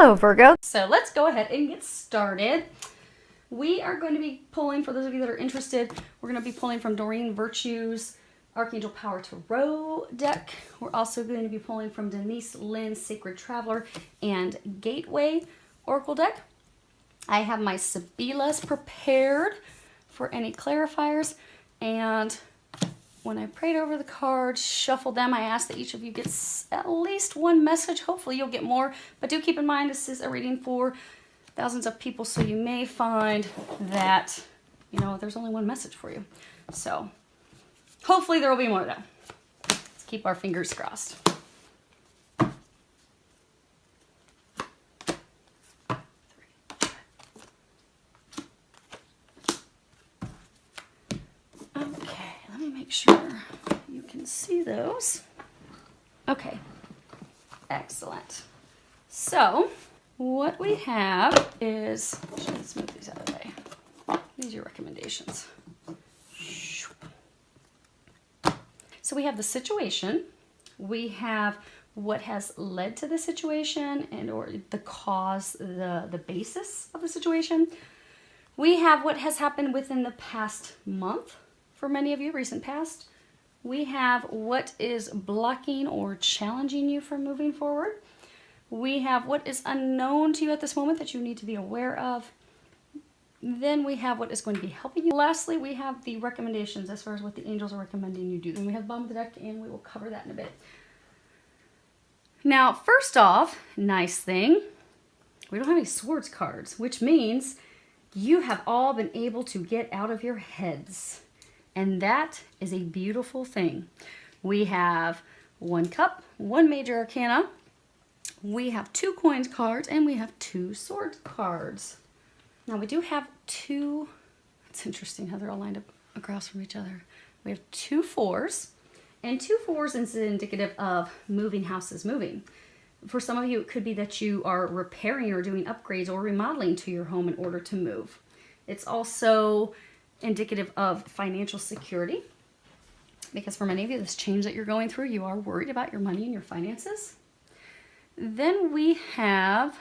Hello, Virgo. So let's go ahead and get started. We are going to be pulling, for those of you that are interested, we're going to be pulling from Doreen Virtue's Archangel Power Tarot deck. We're also going to be pulling from Denise Lynn's Sacred Traveler and Gateway Oracle deck. I have my Sibilas prepared for any clarifiers, and when I prayed over the cards, shuffled them, I asked that each of you gets at least one message. Hopefully you'll get more, but do keep in mind this is a reading for thousands of people, so you may find that, you know, there's only one message for you. So hopefully there will be more of that. Let's keep our fingers crossed. Okay, let me make sure you can see those. Okay, excellent. So what we have is, let's move these out of the way. These are your recommendations. So we have the situation, we have what has led to the situation and or the cause, the basis of the situation. We have what has happened within the past month, for many of you, recent past. We have what is blocking or challenging you from moving forward. We have what is unknown to you at this moment that you need to be aware of. Then we have what is going to be helping you. Lastly, we have the recommendations as far as what the angels are recommending you do. Then we have the bottom of the deck, and we will cover that in a bit. Now, first off, nice thing, we don't have any swords cards, which means you have all been able to get out of your heads. And that is a beautiful thing. We have one cup, one major arcana, we have two coins cards, and we have two sword cards. Now we do have two, it's interesting how they're all lined up across from each other. We have two fours, and two fours is indicative of moving houses, moving. For some of you, it could be that you are repairing or doing upgrades or remodeling to your home in order to move. It's also indicative of financial security, because for many of you, this change that you're going through, you are worried about your money and your finances. Then we have,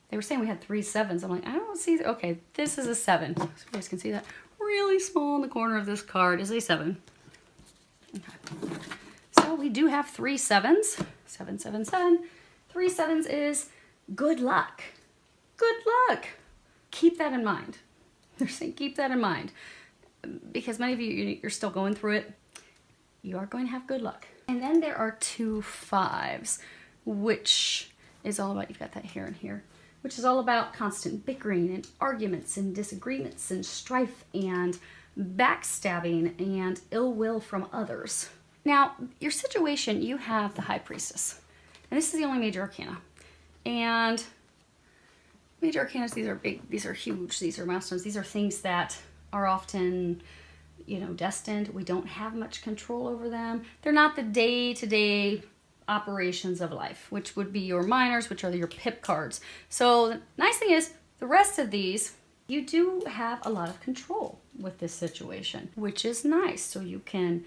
they were saying we had 3 sevens. I'm like, I don't see, okay, this is a 7. So you guys can see that really small in the corner of this card is a 7. Okay. So we do have 3 sevens, 7, 7, 7. 3 sevens is good luck. Good luck. Keep that in mind. They're saying keep that in mind, because many of you, you're still going through it. You are going to have good luck. And then there are 2 5s, which is all about, you've got that here and here, which is all about constant bickering and arguments and disagreements and strife and backstabbing and ill will from others. Now, your situation, you have the High Priestess, and this is the only major arcana. And major arcanas, these are big, these are huge, these are milestones, these are things that are often, you know, destined. We don't have much control over them. They're not the day-to-day operations of life, which would be your minors, which are your pip cards. So the nice thing is, the rest of these, you do have a lot of control with this situation, which is nice. So you can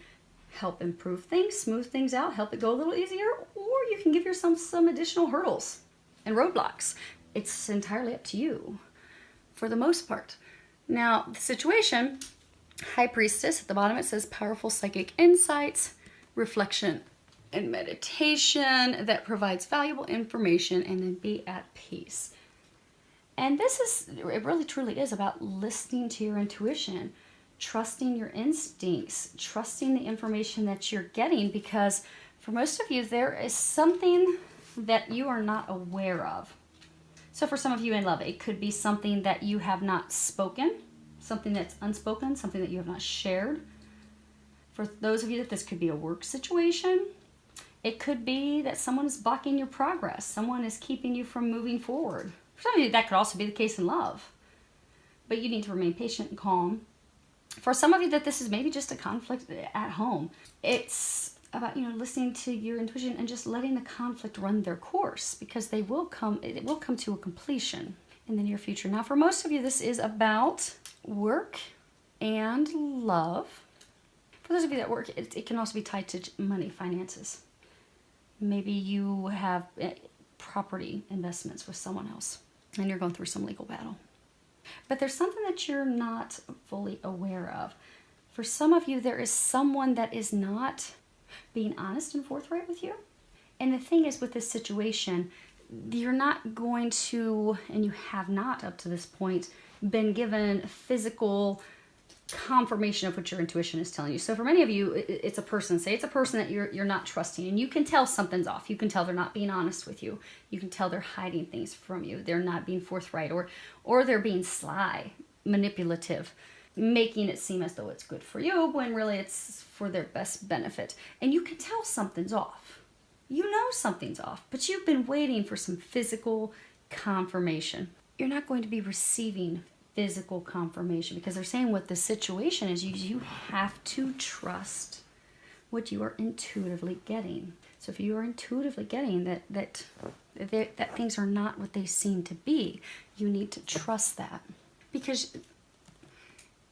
help improve things, smooth things out, help it go a little easier, or you can give yourself some additional hurdles and roadblocks. It's entirely up to you for the most part. Now, the situation, High Priestess, at the bottom it says powerful psychic insights, reflection and meditation that provides valuable information, and then be at peace. And this is, it really truly is about listening to your intuition, trusting your instincts, trusting the information that you're getting, because for most of you, there is something that you are not aware of. So for some of you in love, it could be something that you have not spoken, something that's unspoken, something that you have not shared. For those of you that this could be a work situation, it could be that someone is blocking your progress. Someone is keeping you from moving forward. For some of you, that could also be the case in love. But you need to remain patient and calm. For some of you, that this is maybe just a conflict at home. It's about, you know, listening to your intuition and just letting the conflict run their course, because they will come, it will come to a completion in the near future. Now, for most of you, this is about work and love. For those of you that work, it can also be tied to money, finances. Maybe you have property investments with someone else, and you're going through some legal battle. But there's something that you're not fully aware of. For some of you, there is someone that is not being honest and forthright with you. And the thing is, with this situation, you're not going to, and you have not up to this point, been given physical confirmation of what your intuition is telling you. So for many of you, it's a person. Say it's a person that you're not trusting, and you can tell something's off. You can tell they're not being honest with you. You can tell they're hiding things from you. They're not being forthright, or they're being sly, manipulative, making it seem as though it's good for you when really it's for their best benefit. And you can tell something's off. You know something's off, but you've been waiting for some physical confirmation. You're not going to be receiving physical confirmation because they're saying what the situation is. You have to trust what you are intuitively getting. So if you are intuitively getting that things are not what they seem to be, you need to trust that, because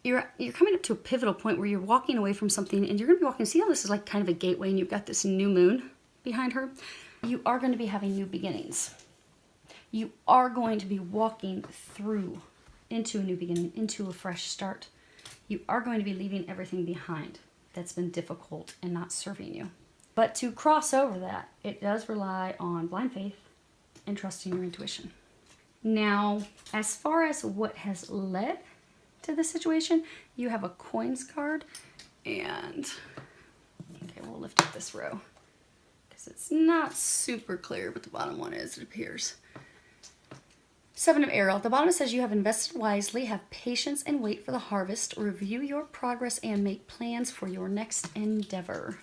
you're coming up to a pivotal point where you're walking away from something, and you're going to be walking. See how this is like kind of a gateway, and you've got this new moon behind her? You are going to be having new beginnings. You are going to be walking through into a new beginning, into a fresh start. You are going to be leaving everything behind that's been difficult and not serving you. But to cross over that, it does rely on blind faith and trusting your intuition. Now, as far as what has led to the situation, you have a coins card, and okay, we'll lift up this row because it's not super clear, but the bottom one is, it appears. Seven of Arrow. The bottom says you have invested wisely, have patience, and wait for the harvest. Review your progress and make plans for your next endeavor.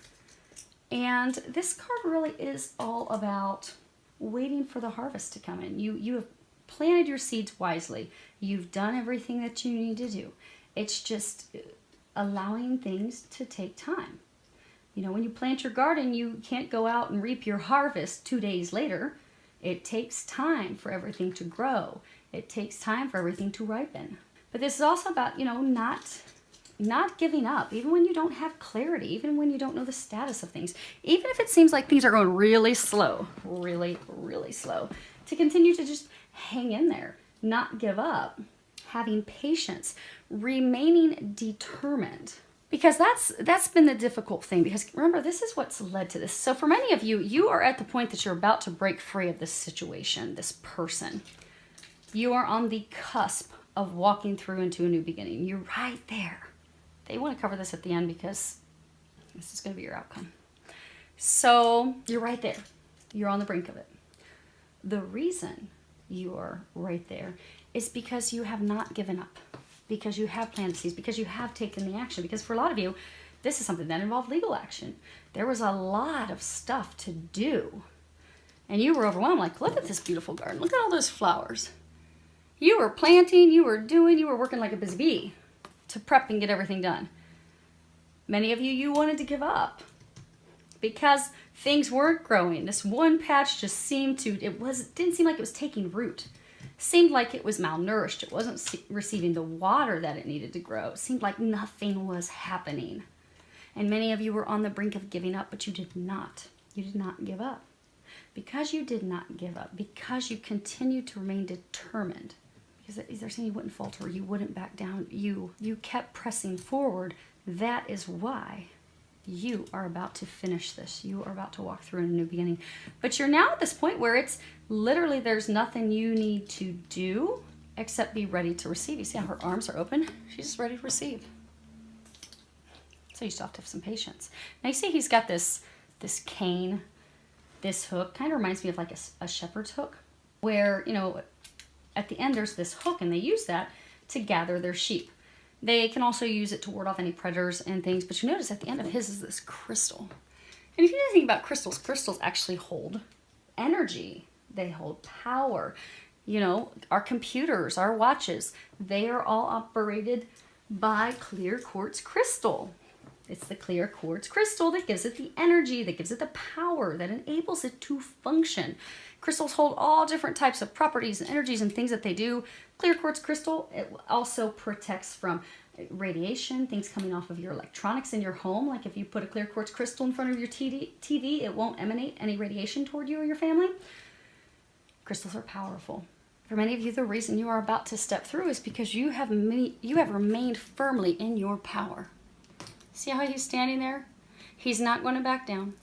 And this card really is all about waiting for the harvest to come in. You have planted your seeds wisely. You've done everything that you need to do. It's just allowing things to take time. You know, when you plant your garden, you can't go out and reap your harvest 2 days later. It takes time for everything to grow. It takes time for everything to ripen. But this is also about, you know, not giving up, even when you don't have clarity, even when you don't know the status of things, even if it seems like things are going really slow, really, really slow, to continue to just hang in there, not give up, having patience, remaining determined. Because that's been the difficult thing, because remember, this is what's led to this. So for many of you, you are at the point that you're about to break free of this situation, this person. You are on the cusp of walking through into a new beginning. You're right there. They want to cover this at the end because this is going to be your outcome. So you're right there. You're on the brink of it. The reason you are right there is because you have not given up. Because you have planted seeds, because you have taken the action. Because for a lot of you, this is something that involved legal action. There was a lot of stuff to do. And you were overwhelmed, like, look at this beautiful garden. Look at all those flowers. You were planting, you were working like a busy bee to prep and get everything done. Many of you, you wanted to give up because things weren't growing. This one patch just seemed to, didn't seem like it was taking root. Seemed like it was malnourished. It wasn't receiving the water that it needed to grow. It seemed like nothing was happening. And many of you were on the brink of giving up, but you did not. You did not give up. Because you did not give up, because you continued to remain determined, because they're saying you wouldn't falter, you wouldn't back down, you kept pressing forward, that is why you are about to finish this. You are about to walk through a new beginning. But you're now at this point where it's literally there's nothing you need to do except be ready to receive. You see how her arms are open? She's just ready to receive. So you still have to have some patience. Now you see he's got this cane, this hook. Kind of reminds me of like a shepherd's hook, where, you know, at the end there's this hook, and they use that to gather their sheep. They can also use it to ward off any predators and things, but you notice at the end of his is this crystal. And if you know anything about crystals, crystals actually hold energy. They hold power. You know, our computers, our watches, they are all operated by clear quartz crystal. It's the clear quartz crystal that gives it the energy, that gives it the power, that enables it to function. Crystals hold all different types of properties and energies and things that they do. Clear quartz crystal, it also protects from radiation, things coming off of your electronics in your home. Like if you put a clear quartz crystal in front of your TV, it won't emanate any radiation toward you or your family. Crystals are powerful. For many of you, the reason you are about to step through is because you have remained firmly in your power. See how he's standing there? He's not going to back down.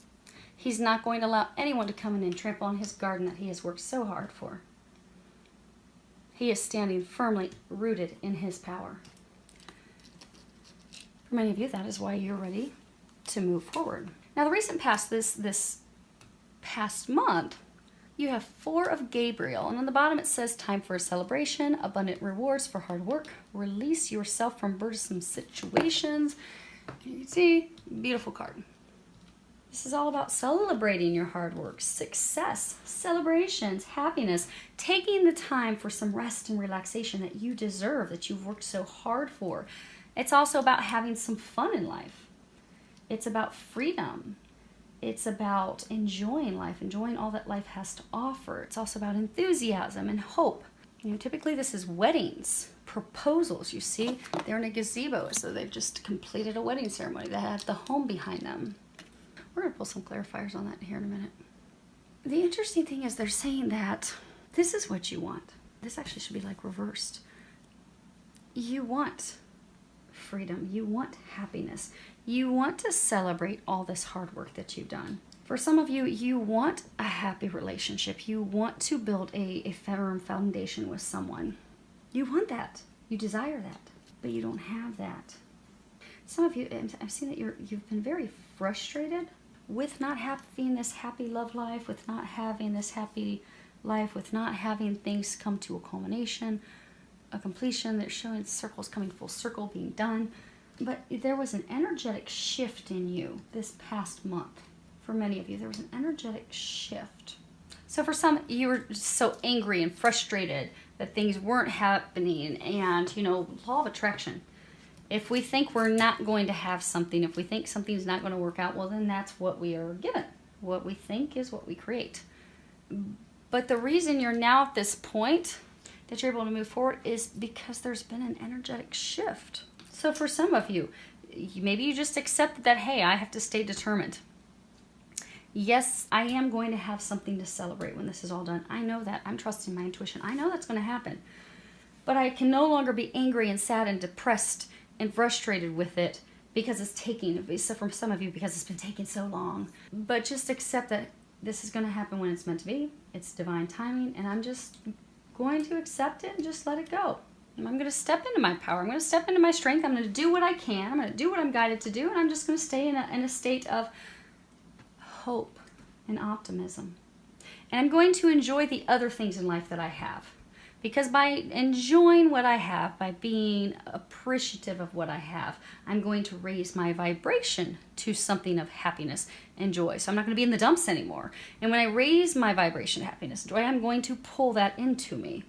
He's not going to allow anyone to come in and trample on his garden that he has worked so hard for. He is standing firmly rooted in his power. For many of you, that is why you're ready to move forward. Now, the recent past, this past month, you have 4 of Gabriel, and on the bottom it says, time for a celebration, abundant rewards for hard work, release yourself from burdensome situations. You can see, beautiful card. This is all about celebrating your hard work, success, celebrations, happiness, taking the time for some rest and relaxation that you deserve, that you've worked so hard for. It's also about having some fun in life. It's about freedom. It's about enjoying life, enjoying all that life has to offer. It's also about enthusiasm and hope. You know, typically this is weddings, proposals. You see, they're in a gazebo, so they've just completed a wedding ceremony. They have the home behind them. We're going to pull some clarifiers on that here in a minute. The interesting thing is they're saying that this is what you want. This actually should be like reversed. You want freedom. You want happiness. You want to celebrate all this hard work that you've done. For some of you, you want a happy relationship. You want to build a firm foundation with someone. You want that. You desire that, but you don't have that. Some of you, I've seen that you've been very frustrated with not having this happy love life, with not having this happy life, with not having things come to a culmination, a completion. They're showing circles coming full circle, being done. But there was an energetic shift in you this past month. For many of you, there was an energetic shift. So for some, you were just so angry and frustrated that things weren't happening. And, you know, law of attraction. If we think we're not going to have something, if we think something's not going to work out, well, then that's what we are given. What we think is what we create. But the reason you're now at this point that you're able to move forward is because there's been an energetic shift. So for some of you, maybe you just accepted that, hey, I have to stay determined. Yes, I am going to have something to celebrate when this is all done. I know that. I'm trusting my intuition. I know that's going to happen. But I can no longer be angry and sad and depressed and frustrated with it because it's taking, so for some of you, because it's been taking so long. But just accept that this is going to happen when it's meant to be. It's divine timing, and I'm just going to accept it and just let it go. And I'm going to step into my power. I'm going to step into my strength. I'm going to do what I can. I'm going to do what I'm guided to do, and I'm just going to stay in a state of hope and optimism. And I'm going to enjoy the other things in life that I have. Because by enjoying what I have, by being appreciative of what I have, I'm going to raise my vibration to something of happiness and joy. So I'm not going to be in the dumps anymore. And when I raise my vibration to happiness and joy, I'm going to pull that into me.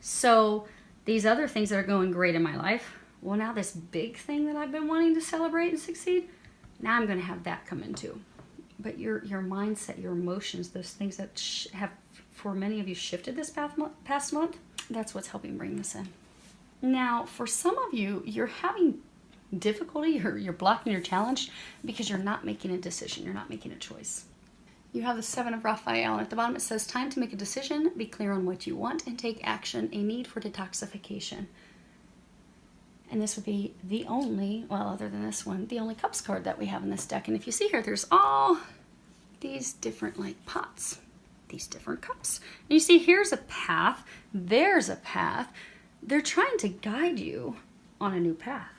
So these other things that are going great in my life, well, now this big thing that I've been wanting to celebrate and succeed, now I'm going to have that come into. But your mindset, your emotions, those things that have, for many of you, shifted this past month, that's what's helping bring this in. Now, for some of you, you're having difficulty, you're blocking your challenge because you're not making a decision. You're not making a choice. You have the 7 of Raphael, and at the bottom it says, time to make a decision, be clear on what you want, and take action, a need for detoxification. And this would be the only, well, other than this one, the only Cups card that we have in this deck. And if you see here, there's all these different, like, pots, these different cups. And you see, here's a path, there's a path. They're trying to guide you on a new path.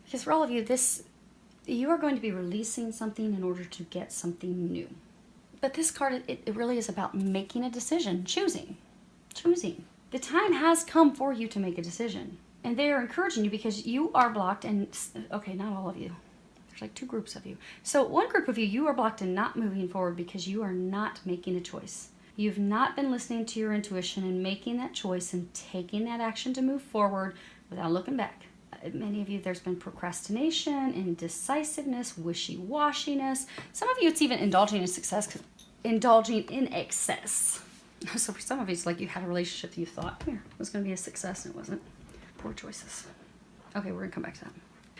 Because for all of you, you are going to be releasing something in order to get something new. But this card, it really is about making a decision, choosing. The time has come for you to make a decision. And they are encouraging you because you are blocked and, okay, not all of you. There's like 2 groups of you. So one group of you, you are blocked and not moving forward because you are not making a choice. You've not been listening to your intuition and making that choice and taking that action to move forward without looking back. Many of you, there's been procrastination, indecisiveness, wishy-washiness. Some of you, it's even indulging in excess. So for some of you, it's like you had a relationship that you thought, here, it was going to be a success and it wasn't. Poor choices. Okay, we're going to come back to that.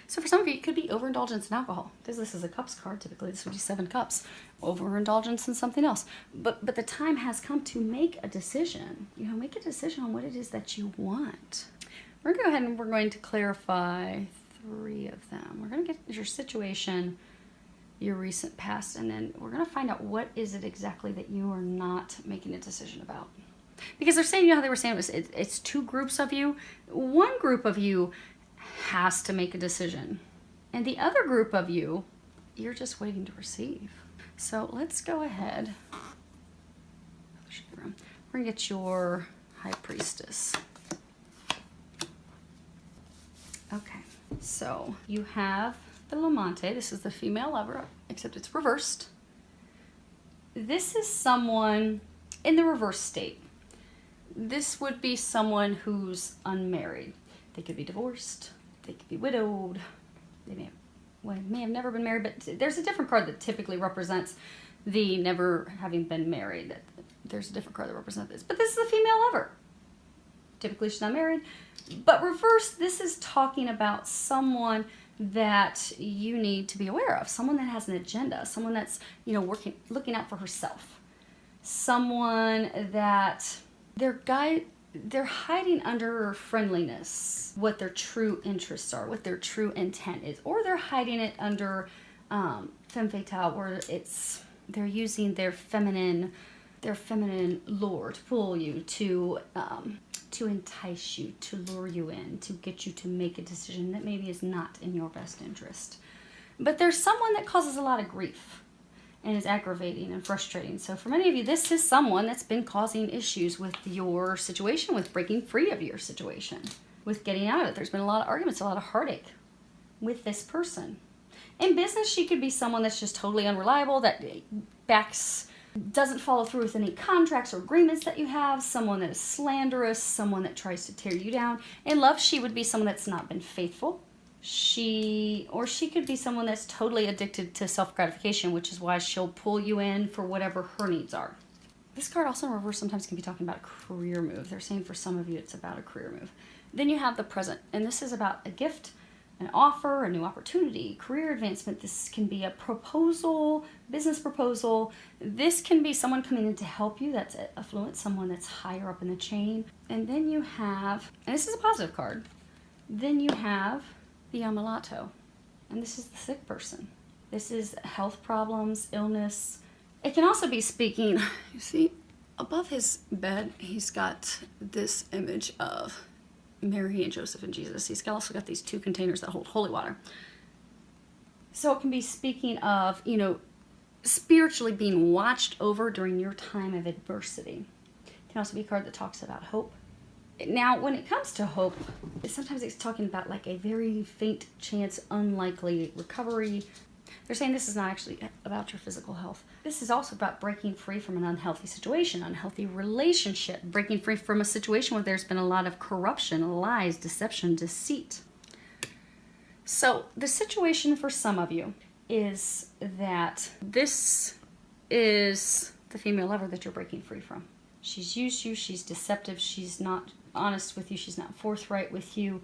So for some of you, it could be overindulgence in alcohol, because this is a cups card. Typically, this would be 7 cups. Overindulgence in something else. But the time has come to make a decision. You know, make a decision on what it is that you want. We're going to go ahead and we're going to clarify 3 of them. We're going to get your situation, your recent past, and then we're going to find out what is it exactly that you are not making a decision about. Because they're saying, you know how they were saying it's 2 groups of you. One group of you has to make a decision. And the other group of you, you're just waiting to receive. So let's go ahead. We're going to get your High Priestess. Okay, so you have the Lamante. This is the female lover, except it's reversed. This is someone in the reverse state. This would be someone who's unmarried. They could be divorced. They could be widowed. They may have never been married, but there's a different card that typically represents the never having been married. There's a different card that represents this. But this is a female lover. Typically she's not married. But reverse, this is talking about someone that you need to be aware of. Someone that has an agenda. Someone that's, you know, looking out for herself. Someone that they're hiding under friendliness, what their true interests are, what their true intent is, or they're hiding it under femme fatale, where they're using their feminine lure to pull you, to entice you, to lure you in, to get you to make a decision that maybe is not in your best interest. But there's someone that causes a lot of grief and is aggravating and frustrating. So for many of you, this is someone that's been causing issues with your situation, with breaking free of your situation, with getting out of it. There's been a lot of arguments, a lot of heartache with this person. In business, she could be someone that's just totally unreliable, that doesn't follow through with any contracts or agreements that you have, someone that is slanderous, someone that tries to tear you down. In love, she would be someone that's not been faithful. She could be someone that's totally addicted to self-gratification, which is why she'll pull you in for whatever her needs are. This card also in reverse sometimes can be talking about a career move. They're saying for some of you it's about a career move. Then you have the present, and this is about a gift, an offer, a new opportunity, career advancement. This can be a proposal, business proposal. This can be someone coming in to help you that's affluent, someone that's higher up in the chain. And then you have, and this is a positive card, then you have the Ammalato, and this is the sick person. This is health problems, illness. It can also be speaking, you see, above his bed, he's got this image of Mary and Joseph and Jesus. He's also got these 2 containers that hold holy water. So it can be speaking of, you know, spiritually being watched over during your time of adversity. It can also be a card that talks about hope. Now, when it comes to hope, sometimes it's talking about like a very faint chance, unlikely recovery. They're saying this is not actually about your physical health. This is also about breaking free from an unhealthy situation, unhealthy relationship, breaking free from a situation where there's been a lot of corruption, lies, deception, deceit. So the situation for some of you is that this is the female lover that you're breaking free from. She's used you, she's deceptive, she's not honest with you, she's not forthright with you.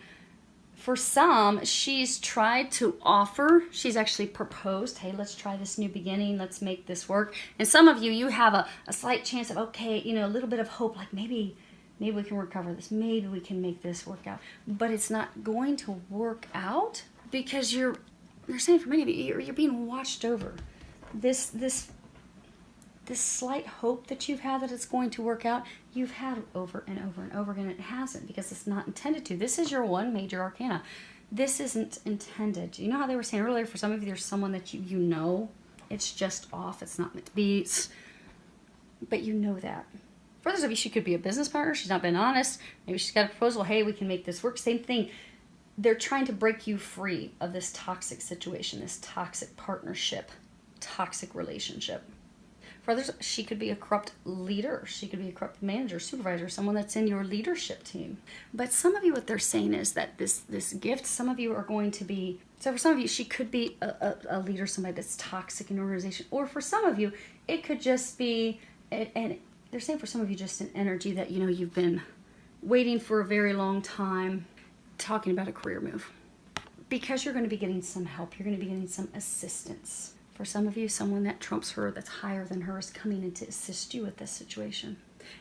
For some, she's tried to offer, she's actually proposed, hey, let's try this new beginning, let's make this work. And some of you, you have a slight chance of, okay, you know, a little bit of hope, like maybe we can recover this, maybe we can make this work out. But it's not going to work out because they're saying for many of you, you're being watched over. This slight hope that you've had that it's going to work out, you've had over and over and over again. It hasn't, because it's not intended to. This is your 1 major arcana. This isn't intended. You know how they were saying earlier, for some of you, there's someone that you know, it's just off, it's not meant to be, but you know that. For others of you, she could be a business partner, she's not been honest, maybe she's got a proposal, hey, we can make this work, same thing. They're trying to break you free of this toxic situation, this toxic partnership, toxic relationship. For others, she could be a corrupt leader. She could be a corrupt manager, supervisor, someone that's in your leadership team. But some of you, what they're saying is that this gift, some of you are going to be, so for some of you, she could be a leader, somebody that's toxic in an organization. Or for some of you, it could just be, and they're saying for some of you, just an energy that, you know, you've been waiting for a very long time, talking about a career move. because you're going to be getting some help. You're going to be getting some assistance. For some of you, someone that trumps her, that's higher than her, is coming in to assist you with this situation.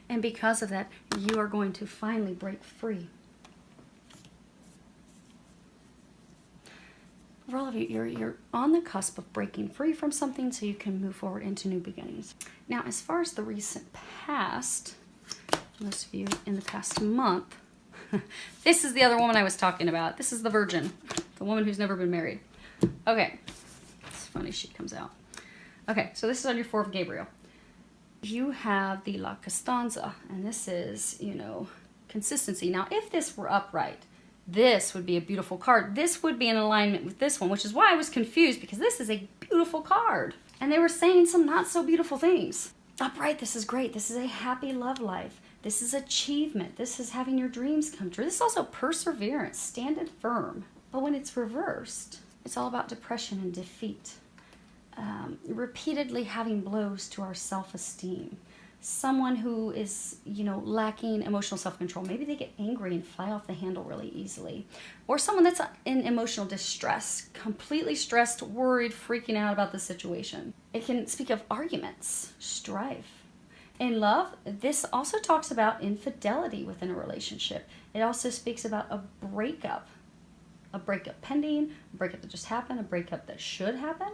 And because of that, you are going to finally break free. For all of you, you're on the cusp of breaking free from something so you can move forward into new beginnings. Now, as far as the recent past, most of you in the past month, this is the other woman I was talking about. This is the virgin, the woman who's never been married. Okay, it's funny she comes out. Okay, so this is on your 4 of Gabriel. You have the La Costanza, and this is, you know, consistency. Now, if this were upright, this would be a beautiful card. This would be in alignment with this one, which is why I was confused, because this is a beautiful card. And they were saying some not so beautiful things. Upright, this is great. This is a happy love life. This is achievement. This is having your dreams come true. This is also perseverance, standing firm. But when it's reversed, it's all about depression and defeat. Repeatedly having blows to our self-esteem. Someone who is, you know, lacking emotional self-control. Maybe they get angry and fly off the handle really easily. Or someone that's in emotional distress, completely stressed, worried, freaking out about the situation. It can speak of arguments, strife. In love, this also talks about infidelity within a relationship. It also speaks about a breakup pending, a breakup that just happened, a breakup that should happen.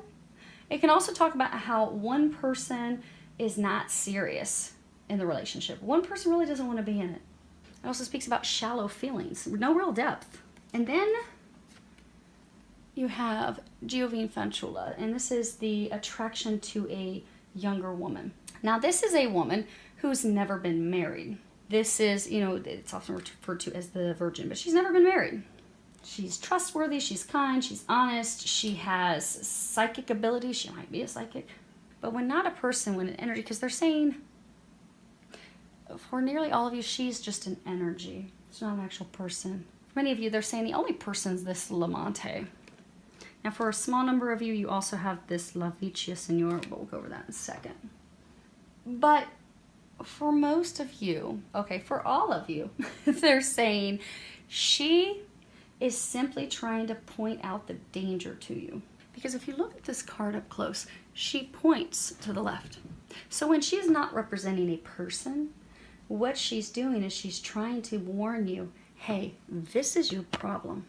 It can also talk about how one person is not serious in the relationship. One person really doesn't want to be in it. It also speaks about shallow feelings, no real depth. And then you have Giovine Fanciulla, and this is the attraction to a younger woman. Now, this is a woman who's never been married. This is, you know, it's often referred to as the virgin, but she's never been married. She's trustworthy, she's kind, she's honest, she has psychic ability, she might be a psychic. But when not a person, when an energy, because they're saying, for nearly all of you, she's just an energy. It's not an actual person. For many of you, they're saying the only person's this Lamante. Now, for a small number of you, you also have this La Vicia Signora, but we'll go over that in a second. But for most of you, okay, for all of you, they're saying she is simply trying to point out the danger to you. Because if you look at this card up close, she points to the left. So when she's not representing a person, what she's doing is she's trying to warn you, hey, this is your problem.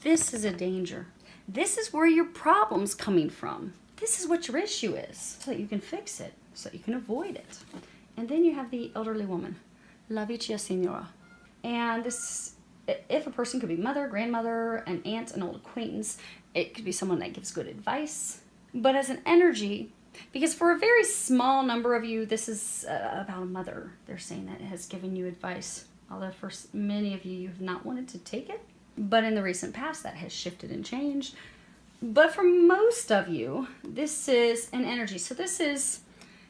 This is a danger. This is where your problem's coming from. This is what your issue is, so that you can fix it, so that you can avoid it. And then you have the elderly woman, La Vicia Signora. And this, if a person could be mother, grandmother, an aunt, an old acquaintance, it could be someone that gives good advice. But as an energy, because for a very small number of you, this is about a mother. They're saying that has given you advice. Although for many of you, you've not wanted to take it. But in the recent past, that has shifted and changed. But for most of you, this is an energy. So this is,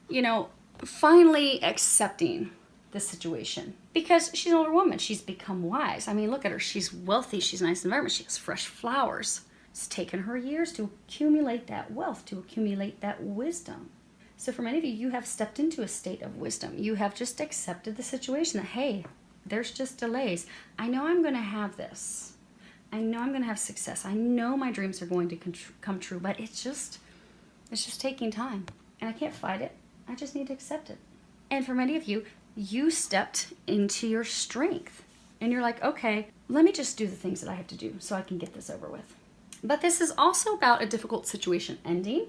you know, finally accepting the situation. Because she's an older woman. She's become wise. I mean, look at her. She's wealthy. She's a nice environment. She has fresh flowers. It's taken her years to accumulate that wealth, to accumulate that wisdom. So for many of you, you have stepped into a state of wisdom. You have just accepted the situation that, hey, there's just delays. I know I'm going to have this. I know I'm going to have success. I know my dreams are going to come true, but it's just taking time. And I can't fight it. I just need to accept it. And for many of you, you stepped into your strength. And you're like, okay, let me just do the things that I have to do so I can get this over with. But this is also about a difficult situation ending.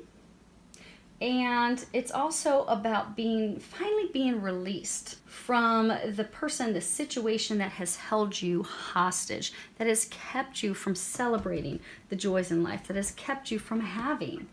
And it's also about finally being released from the person, the situation that has held you hostage, that has kept you from celebrating the joys in life, that has kept you from having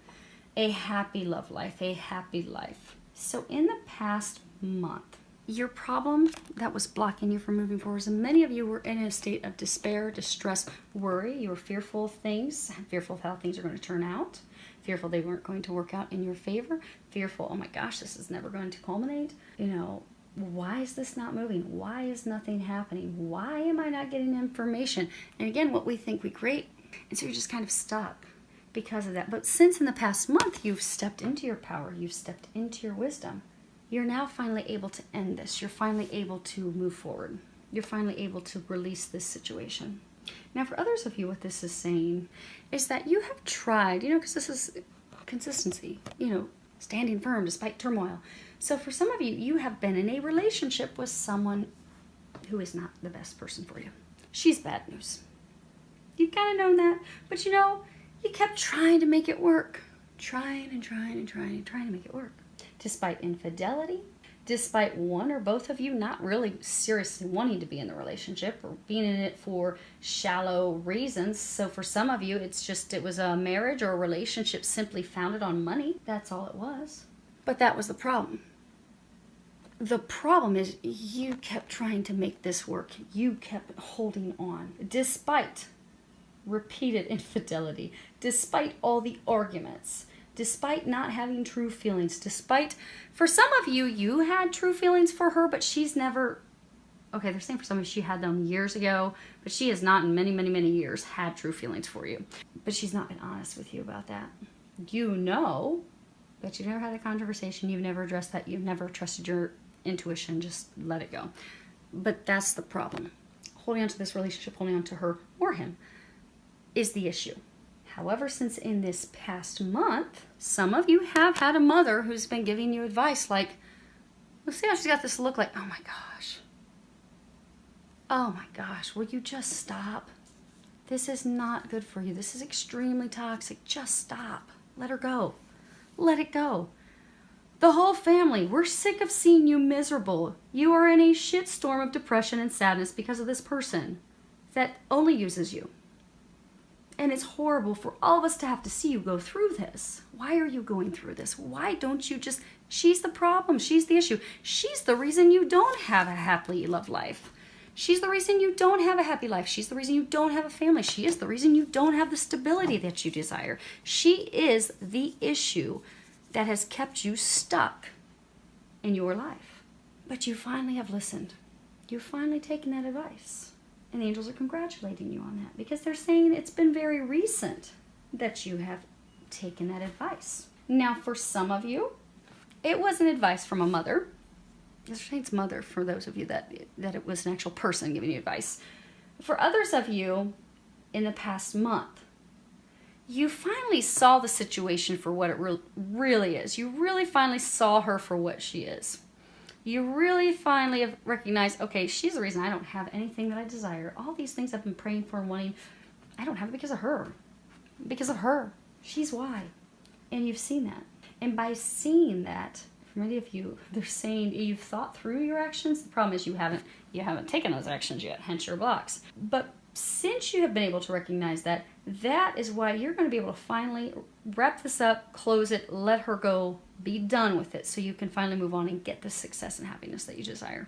a happy love life, a happy life. So in the past month, your problem that was blocking you from moving forward, and many of you were in a state of despair, distress, worry. You were fearful of things, fearful of how things are going to turn out, fearful they weren't going to work out in your favor, fearful, oh my gosh, this is never going to culminate. You know, why is this not moving? Why is nothing happening? Why am I not getting information? And again, what we think we create. And so you're just kind of stuck because of that. But since in the past month, you've stepped into your power, you've stepped into your wisdom, you're now finally able to end this. You're finally able to move forward. You're finally able to release this situation. Now, for others of you, what this is saying is that you have tried, because this is consistency, standing firm despite turmoil. So for some of you, you have been in a relationship with someone who is not the best person for you. She's bad news. You've kind of known that, but you kept trying to make it work. Trying to make it work. Despite infidelity, despite one or both of you not really seriously wanting to be in the relationship or being in it for shallow reasons. So for some of you, it was a marriage or a relationship simply founded on money. That's all it was. But that was the problem. The problem is you kept trying to make this work. You kept holding on despite repeated infidelity, despite all the arguments, despite not having true feelings, despite, for some of you, you had true feelings for her, but she's never, okay, they're saying for some of you, she had them years ago, but she has not in many, many, many years had true feelings for you. But she's not been honest with you about that. But you've never had a conversation, you've never addressed that, you've never trusted your intuition, just let it go. But that's the problem. Holding on to this relationship, holding on to her or him is the issue. However, since in this past month, some of you have had a mother who's been giving you advice like, well, see how she's got this look like, oh my gosh, will you just stop? This is not good for you. This is extremely toxic. Just stop. Let her go. Let it go. The whole family, we're sick of seeing you miserable. You are in a shitstorm of depression and sadness because of this person that only uses you. And it's horrible for all of us to have to see you go through this. Why are you going through this? Why don't you just... She's the problem. She's the issue. She's the reason you don't have a happily loved life. She's the reason you don't have a happy life. She's the reason you don't have a family. She is the reason you don't have the stability that you desire. She is the issue that has kept you stuck in your life. But you finally have listened. You've finally taken that advice. And the angels are congratulating you on that because they're saying it's been very recent that you have taken that advice. Now, for some of you, it wasn't advice from a mother. They're saying it's mother for those of you that it was an actual person giving you advice. For others of you, in the past month, you finally saw the situation for what it really is. You really finally saw her for what she is. You really finally have recognized, okay, she's the reason I don't have anything that I desire. All these things I've been praying for and wanting, I don't have it because of her. Because of her. She's why. And you've seen that. And by seeing that, for many of you, they're saying you've thought through your actions. The problem is you haven't taken those actions yet, hence your blocks. But since you have been able to recognize that, that is why you're going to be able to finally wrap this up, close it, let her go, be done with it, so you can finally move on and get the success and happiness that you desire.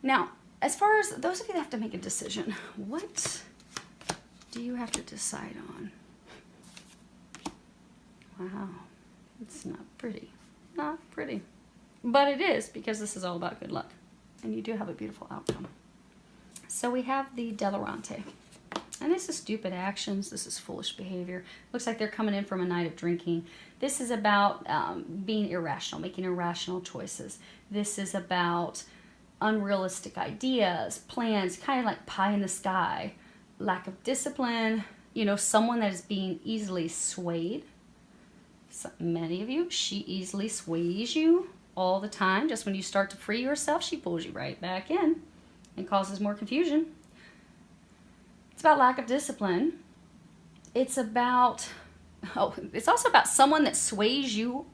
Now, as far as those of you that have to make a decision, what do you have to decide on? Wow, it's not pretty. Not pretty. But it is, because this is all about good luck. And you do have a beautiful outcome. So we have the Delarante. And this is stupid actions. This is foolish behavior. Looks like they're coming in from a night of drinking. This is about being irrational, making irrational choices. This is about unrealistic ideas, plans, kind of like pie in the sky. Lack of discipline. Someone that is being easily swayed. So many of you, she easily sways you all the time. Just when you start to free yourself, she pulls you right back in and causes more confusion. It's about lack of discipline. It's about, it's also about someone that sways you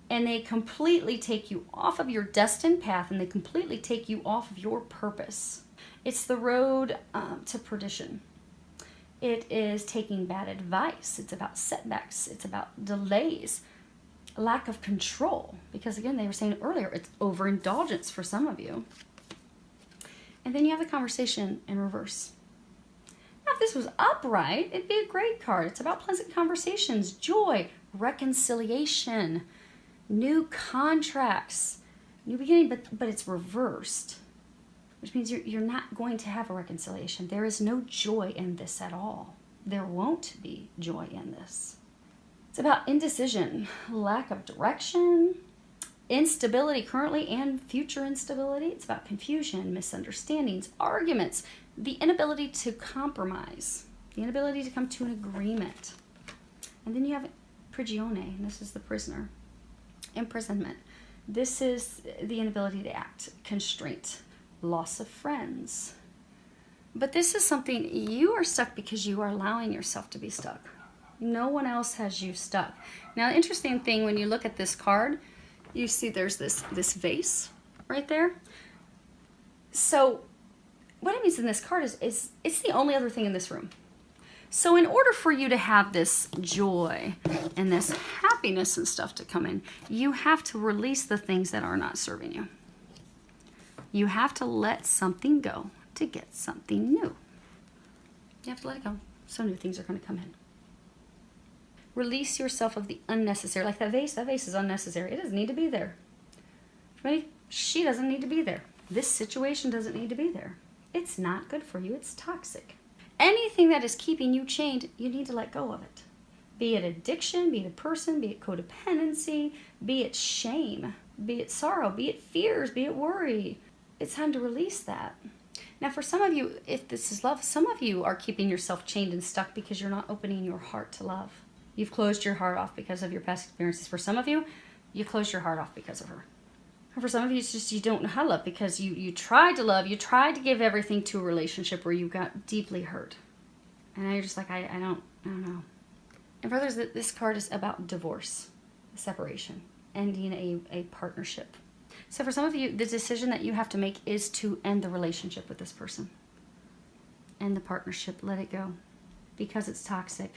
and they completely take you off of your destined path and they completely take you off of your purpose. It's the road to perdition. It is taking bad advice. It's about setbacks. It's about delays, lack of control. Because again, they were saying earlier, it's overindulgence for some of you. And then you have the conversation in reverse. Now, if this was upright, it'd be a great card. It's about pleasant conversations, joy, reconciliation, new contracts, new beginning, but it's reversed. Which means you're not going to have a reconciliation. There is no joy in this at all. There won't be joy in this. It's about indecision, lack of direction, instability currently and future instability. It's about confusion, misunderstandings, arguments, the inability to compromise, the inability to come to an agreement. And then you have prigione, and this is the prisoner. Imprisonment. This is the inability to act, constraint, loss of friends. But this is something, you are stuck because you are allowing yourself to be stuck. No one else has you stuck. Now, the interesting thing, when you look at this card, you see there's this vase right there. So what it means in this card is it's the only other thing in this room. So in order for you to have this joy and this happiness and stuff to come in, you have to release the things that are not serving you. You have to let something go to get something new. You have to let it go, so new things are going to come in. Release yourself of the unnecessary. Like that vase is unnecessary. It doesn't need to be there. Right? She doesn't need to be there. This situation doesn't need to be there. It's not good for you. It's toxic. Anything that is keeping you chained, you need to let go of it. Be it addiction, be it a person, be it codependency, be it shame, be it sorrow, be it fears, be it worry. It's time to release that. Now, for some of you, if this is love, some of you are keeping yourself chained and stuck because you're not opening your heart to love. You've closed your heart off because of your past experiences. For some of you, you closed your heart off because of her. And for some of you, it's just you don't know how to love because you tried to love, you tried to give everything to a relationship where you got deeply hurt. And now you're just like, I don't know. And brothers, this card is about divorce, separation, ending a partnership. So for some of you, the decision that you have to make is to end the relationship with this person. End the partnership, let it go, because it's toxic.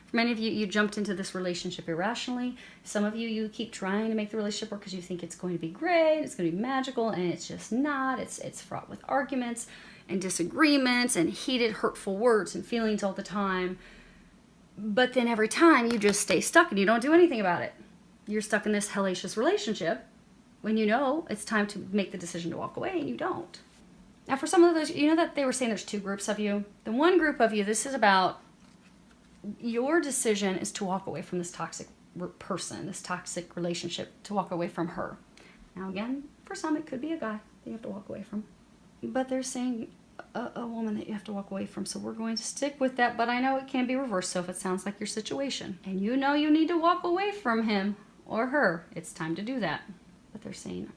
For many of you, you jumped into this relationship irrationally. Some of you, you keep trying to make the relationship work because you think it's going to be great, it's going to be magical, and it's just not. It's fraught with arguments and disagreements and heated, hurtful words and feelings all the time. But then every time you just stay stuck and you don't do anything about it. You're stuck in this hellacious relationship when you know it's time to make the decision to walk away and you don't. Now for some of those, you know that they were saying there's two groups of you. The one group of you, this is about your decision is to walk away from this toxic person, this toxic relationship, to walk away from her. Now again, for some it could be a guy that you have to walk away from. But they're saying a woman that you have to walk away from. So we're going to stick with that, but I know it can be reversed. So if it sounds like your situation and you know you need to walk away from him or her, it's time to do that. But they're saying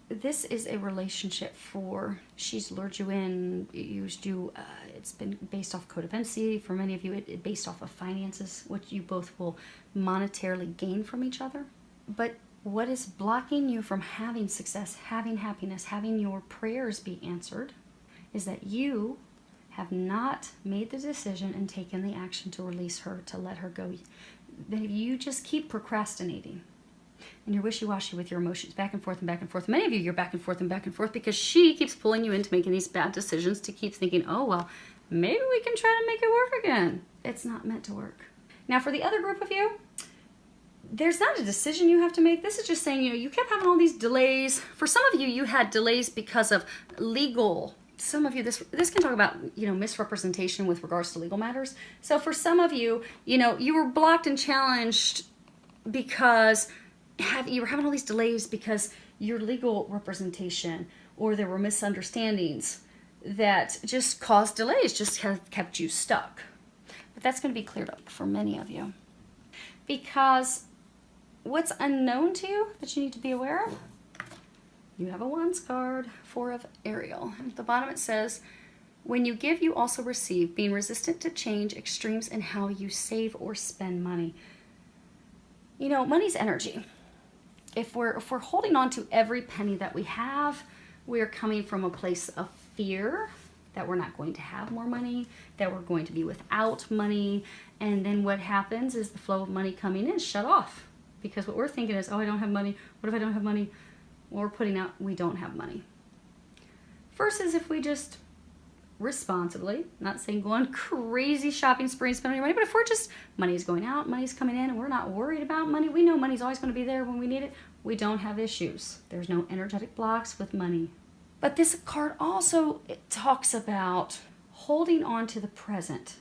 this is a relationship for, she's lured you in, used you, it's been based off codependency. For many of you, it based off of finances, which you both will monetarily gain from each other. But what is blocking you from having success, having happiness, having your prayers be answered is that you have not made the decision and taken the action to release her, to let her go. That if you just keep procrastinating and you're wishy-washy with your emotions, back and forth and back and forth. Many of you, you're back and forth because she keeps pulling you into making these bad decisions to keep thinking, oh, well, maybe we can try to make it work again. It's not meant to work. Now, for the other group of you, there's not a decision you have to make. This is just saying, you kept having all these delays. For some of you, you had delays because of legal. Some of you, this can talk about, misrepresentation with regards to legal matters. So for some of you, you were blocked and challenged because you were having all these delays because your legal representation or there were misunderstandings that just caused delays, just have kept you stuck. But that's going to be cleared up for many of you. Because what's unknown to you that you need to be aware of? You have a Wands card, 4 of Ariel. And at the bottom it says, when you give, you also receive, being resistant to change, extremes in how you save or spend money. Money's energy. If we're holding on to every penny that we have, we're coming from a place of fear that we're not going to have more money, that we're going to be without money, and then what happens is the flow of money coming in is shut off. Because what we're thinking is, oh, I don't have money. What if I don't have money? Well, we're putting out, we don't have money. Versus if we just responsibly, not saying go on crazy shopping spree and spend all your money, but if we're just, money's going out, money's coming in, and we're not worried about money, we know money's always going to be there when we need it, we don't have issues. There's no energetic blocks with money. But this card also, it talks about holding on to the present,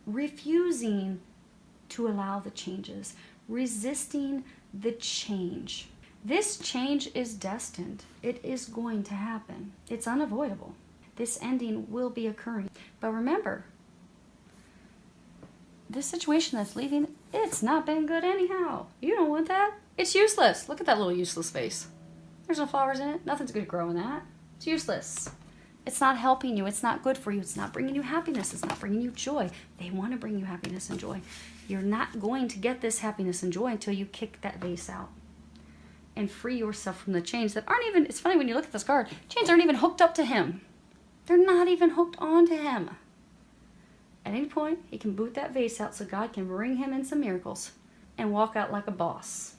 refusing to allow the changes, resisting the change. This change is destined. It is going to happen. It's unavoidable. This ending will be occurring. But remember, this situation that's leaving, it's not been good anyhow. You don't want that. It's useless. Look at that little useless face. There's no flowers in it. Nothing's going to grow in that. It's useless. It's not helping you. It's not good for you. It's not bringing you happiness. It's not bringing you joy. They want to bring you happiness and joy. You're not going to get this happiness and joy until you kick that vase out and free yourself from the chains that aren't even, it's funny when you look at this card, chains aren't even hooked up to him. They're not even hooked onto him. At any point, he can boot that vase out so God can bring him in some miracles and walk out like a boss.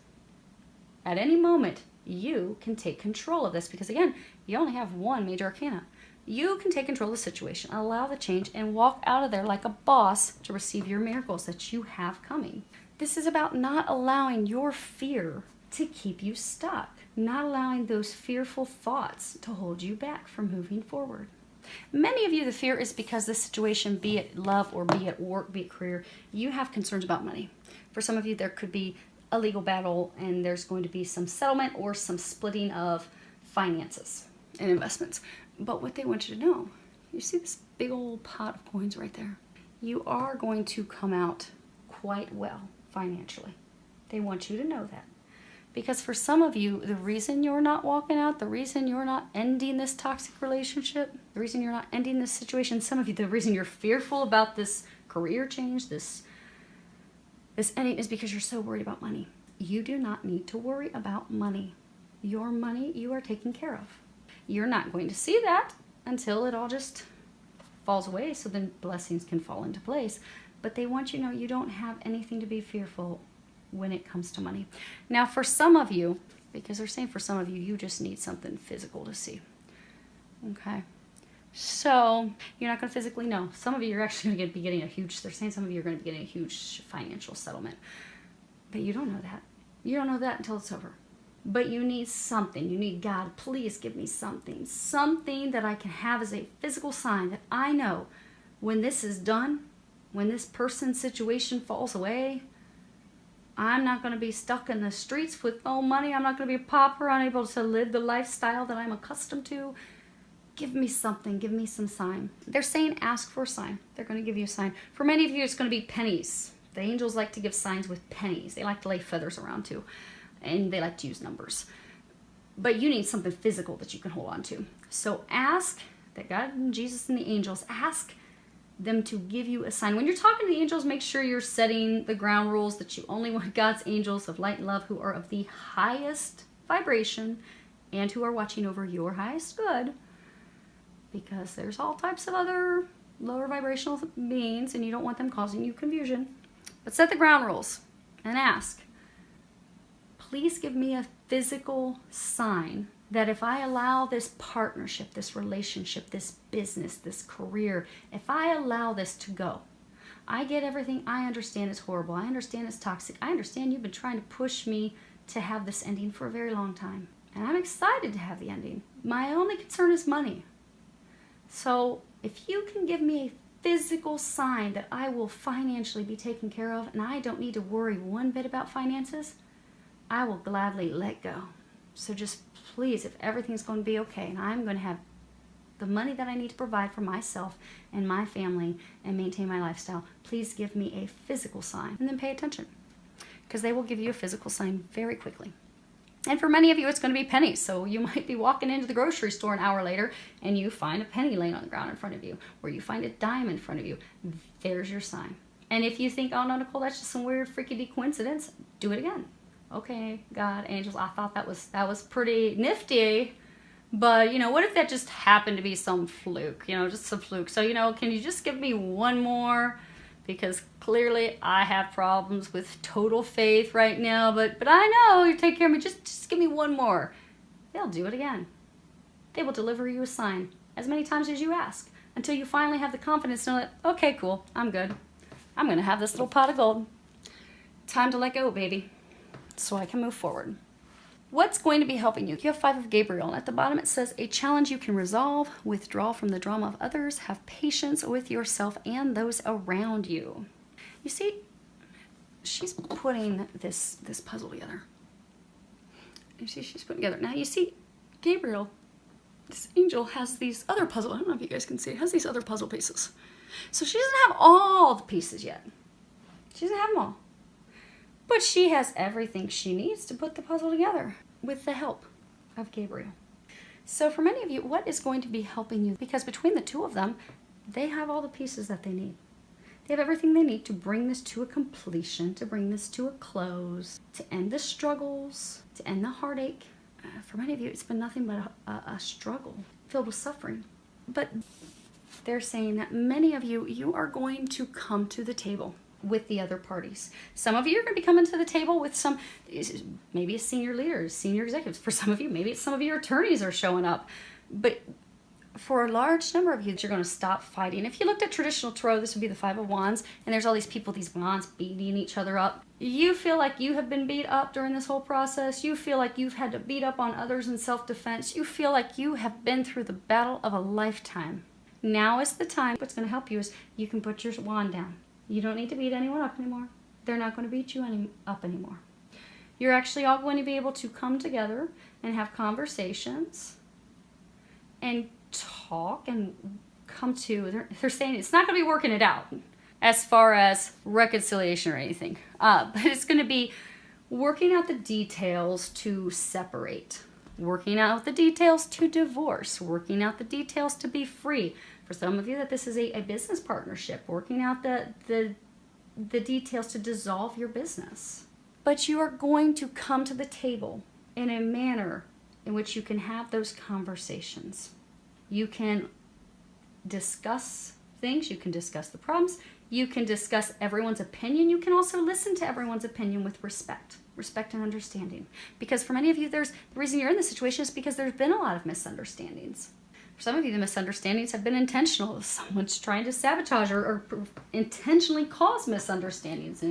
At any moment, you can take control of this because, again, you only have one major arcana. You can take control of the situation, allow the change, and walk out of there like a boss to receive your miracles that you have coming. This is about not allowing your fear to keep you stuck, not allowing those fearful thoughts to hold you back from moving forward. Many of you, the fear is because this situation, be it love or be it work, be it career, you have concerns about money. For some of you, there could be a legal battle and there's going to be some settlement or some splitting of finances and investments. But what they want you to know, you see this big old pot of coins right there? You are going to come out quite well financially. They want you to know that. Because for some of you, the reason you're not walking out, the reason you're not ending this toxic relationship, the reason you're not ending this situation, some of you, the reason you're fearful about this career change, this ending is because you're so worried about money. You do not need to worry about money. Your money you are taken care of. You're not going to see that until it all just falls away so then blessings can fall into place. But they want you to know you don't have anything to be fearful when it comes to money. Now for some of you, because they're saying for some of you, you just need something physical to see. Okay. So you're not going to physically know. Some of you are actually going to be getting a huge, they're saying some of you are going to be getting a huge financial settlement. But you don't know that. You don't know that until it's over. But you need something. You need God, please give me something. Something that I can have as a physical sign that I know when this is done, when this person's situation falls away, I'm not going to be stuck in the streets with no money. I'm not going to be a pauper, unable to live the lifestyle that I'm accustomed to. Give me something. Give me some sign. They're saying ask for a sign. They're going to give you a sign. For many of you, it's going to be pennies. The angels like to give signs with pennies. They like to lay feathers around too. And they like to use numbers. But you need something physical that you can hold on to. So ask that God and Jesus and the angels, ask them to give you a sign. When you're talking to the angels, make sure you're setting the ground rules that you only want God's angels of light and love who are of the highest vibration and who are watching over your highest good, because there's all types of other lower vibrational beings and you don't want them causing you confusion. But set the ground rules and ask, please give me a physical sign that if I allow this partnership, this relationship, this business, this career, if I allow this to go, I get everything. I understand it's horrible. I understand it's toxic. I understand you've been trying to push me to have this ending for a very long time. And I'm excited to have the ending. My only concern is money. So if you can give me a physical sign that I will financially be taken care of and I don't need to worry one bit about finances, I will gladly let go. So just please, if everything's going to be okay and I'm going to have the money that I need to provide for myself and my family and maintain my lifestyle, please give me a physical sign and then pay attention, because they will give you a physical sign very quickly. And for many of you, it's going to be pennies. So you might be walking into the grocery store an hour later and you find a penny laying on the ground in front of you, or you find a dime in front of you. There's your sign. And if you think, oh no, Nicole, that's just some weird freaky coincidence, do it again. Okay, God, angels, I thought that was pretty nifty, but you know, what if that just happened to be some fluke, you know, just some fluke. So, you know, can you just give me one more? Because clearly I have problems with total faith right now, but I know you take care of me. Just give me one more. They'll do it again. They will deliver you a sign as many times as you ask until you finally have the confidence to know that, okay, cool, I'm good. I'm going to have this little pot of gold. Time to let go, baby, so I can move forward. What's going to be helping you? You have 5 of Gabriel, and at the bottom it says, a challenge you can resolve, withdraw from the drama of others, have patience with yourself and those around you. You see, she's putting this puzzle together. You see, she's putting together. Now you see, Gabriel, this angel has these other puzzle. I don't know if you guys can see. It has these other puzzle pieces. So she doesn't have all the pieces yet. She doesn't have them all. But she has everything she needs to put the puzzle together with the help of Gabriel. So for many of you, what is going to be helping you? Because between the two of them, they have all the pieces that they need. They have everything they need to bring this to a completion, to bring this to a close, to end the struggles, to end the heartache. For many of you, it's been nothing but a struggle filled with suffering. But they're saying that many of you, you are going to come to the table with the other parties. Some of you are going to be coming to the table with some, maybe it's senior leaders, senior executives. For some of you, maybe it's some of your attorneys are showing up. But for a large number of you, you're going to stop fighting. If you looked at traditional tarot, this would be the Five of Wands, and there's all these people, these wands beating each other up. You feel like you have been beat up during this whole process. You feel like you've had to beat up on others in self-defense. You feel like you have been through the battle of a lifetime. Now is the time. What's going to help you is you can put your wand down. You don't need to beat anyone up anymore. They're not going to beat you up anymore. You're actually all going to be able to come together and have conversations and talk and come to, they're saying it's not going to be working it out as far as reconciliation or anything, but it's going to be working out the details to separate, working out the details to divorce, working out the details to be free. For some of you, that this is a business partnership, working out the details to dissolve your business. But you are going to come to the table in a manner in which you can have those conversations. You can discuss things, you can discuss the problems, you can discuss everyone's opinion, you can also listen to everyone's opinion with respect and understanding. Because for many of you, the reason you're in this situation is because there's been a lot of misunderstandings. For some of you, the misunderstandings have been intentional. Someone's trying to sabotage or intentionally cause misunderstandings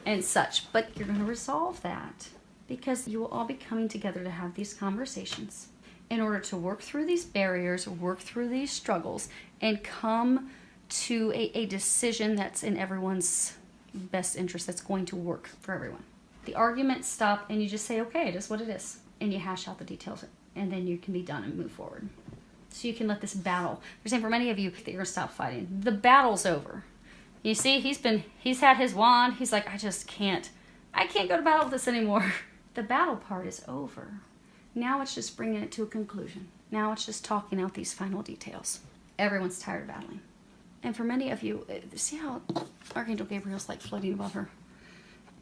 and such. But you're going to resolve that because you will all be coming together to have these conversations in order to work through these barriers, work through these struggles, and come to a decision that's in everyone's best interest, that's going to work for everyone. The arguments stop and you just say, okay, it is what it is. And you hash out the details and then you can be done and move forward. So you can let this battle, they're saying for many of you that you're gonna stop fighting. The battle's over. You see, he's had his wand. He's like, I can't go to battle with this anymore. The battle part is over. Now it's just bringing it to a conclusion. Now it's just talking out these final details. Everyone's tired of battling. And for many of you, see how Archangel Gabriel's like floating above her?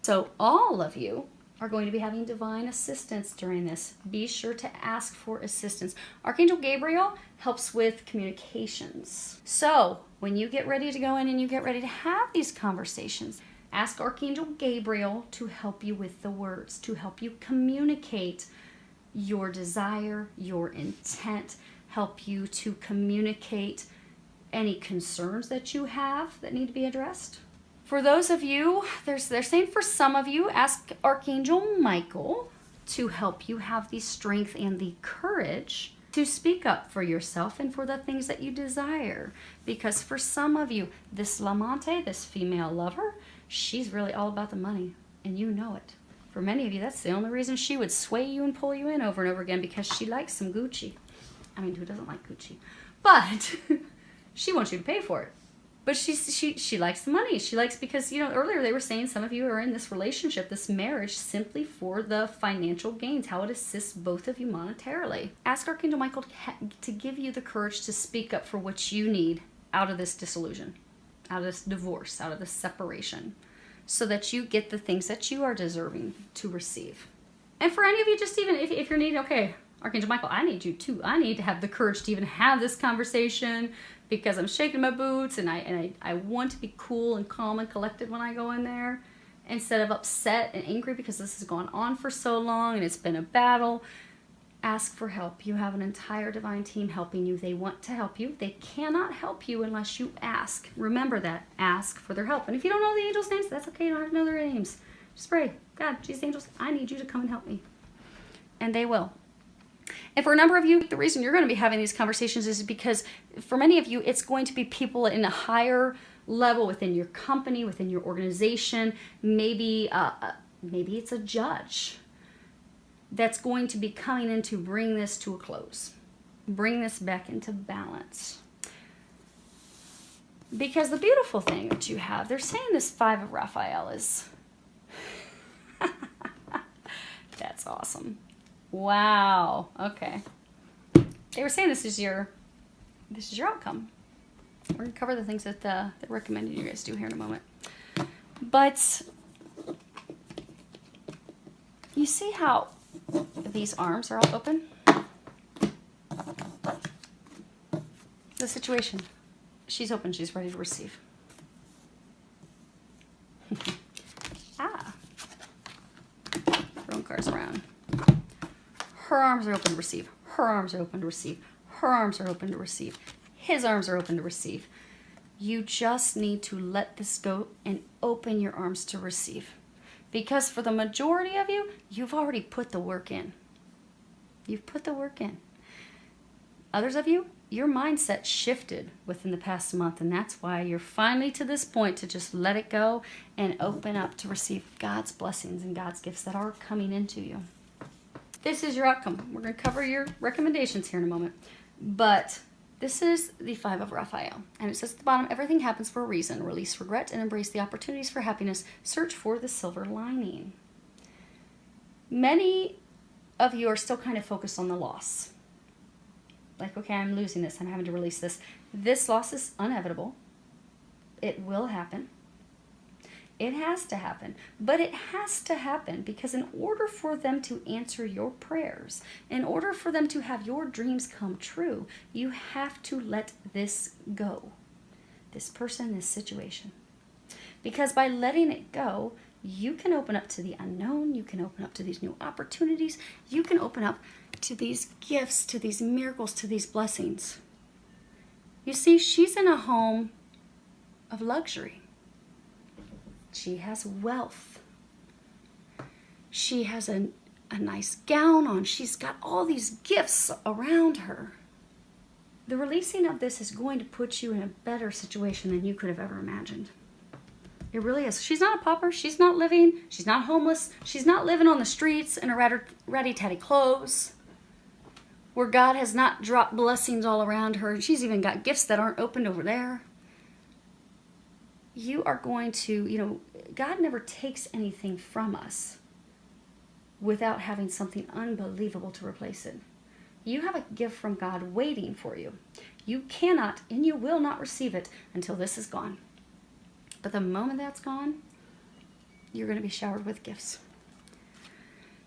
So all of you are going to be having divine assistance during this. Be sure to ask for assistance. Archangel Gabriel helps with communications. So when you get ready to go in and you get ready to have these conversations, ask Archangel Gabriel to help you with the words, to help you communicate your desire, your intent, help you to communicate any concerns that you have that need to be addressed. For those of you, they're saying for some of you, ask Archangel Michael to help you have the strength and the courage to speak up for yourself and for the things that you desire. Because for some of you, this Lamante, this female lover, she's really all about the money, and you know it. For many of you, that's the only reason she would sway you and pull you in over and over again, because she likes some Gucci. I mean, who doesn't like Gucci? But she wants you to pay for it. But she likes the money. She likes, because, you know, earlier they were saying some of you are in this relationship, this marriage, simply for the financial gains, how it assists both of you monetarily. Ask Archangel Michael to give you the courage to speak up for what you need out of this disillusion, out of this divorce, out of this separation, so that you get the things that you are deserving to receive. And for any of you, just even if you're needing, okay, Archangel Michael, I need you too. I need to have the courage to even have this conversation, because I'm shaking my boots and I want to be cool and calm and collected when I go in there, instead of upset and angry because this has gone on for so long and it's been a battle. Ask for help. You have an entire divine team helping you. They want to help you. They cannot help you unless you ask. Remember that. Ask for their help. And if you don't know the angels' names, that's okay. You don't have to know their names. Just pray, God, Jesus, angels, I need you to come and help me. And they will. And for a number of you, the reason you're going to be having these conversations is because for many of you, it's going to be people in a higher level within your company, within your organization. Maybe it's a judge. that's going to be coming in to bring this to a close. Bring this back into balance. Because the beautiful thing that you have, they're saying this Five of Raphael is... That's awesome. Wow. Okay. They were saying this is your outcome. We're going to cover the things that they're recommending you guys do here in a moment. But you see how these arms are all open? The situation. She's open. She's ready to receive. Throwing cards around. Her arms are open to receive. Her arms are open to receive. Her arms are open to receive. His arms are open to receive. You just need to let this go and open your arms to receive. Because for the majority of you, you've already put the work in. You've put the work in. Others of you, your mindset shifted within the past month, and that's why you're finally to this point to just let it go and open up to receive God's blessings and God's gifts that are coming into you. This is your outcome. We're going to cover your recommendations here in a moment. But this is the Five of Raphael. And it says at the bottom, everything happens for a reason. Release regret and embrace the opportunities for happiness. Search for the silver lining. Many of you are still kind of focused on the loss. Like, okay, I'm losing this. I'm having to release this. This loss is inevitable. It will happen. It has to happen. But it has to happen because in order for them to answer your prayers, in order for them to have your dreams come true, you have to let this go. This person, this situation. Because by letting it go, you can open up to the unknown. You can open up to these new opportunities. You can open up to these gifts, to these miracles, to these blessings. You see, she's in a home of luxury. She has wealth. She has a nice gown on. She's got all these gifts around her. The releasing of this is going to put you in a better situation than you could have ever imagined. It really is. She's not a pauper. She's not living. She's not homeless. She's not living on the streets in her ratty-tatty clothes, where God has not dropped blessings all around her. She's even got gifts that aren't opened over there. You are going to, God never takes anything from us without having something unbelievable to replace it. You have a gift from God waiting for you. You cannot and you will not receive it until this is gone. But the moment that's gone, you're going to be showered with gifts.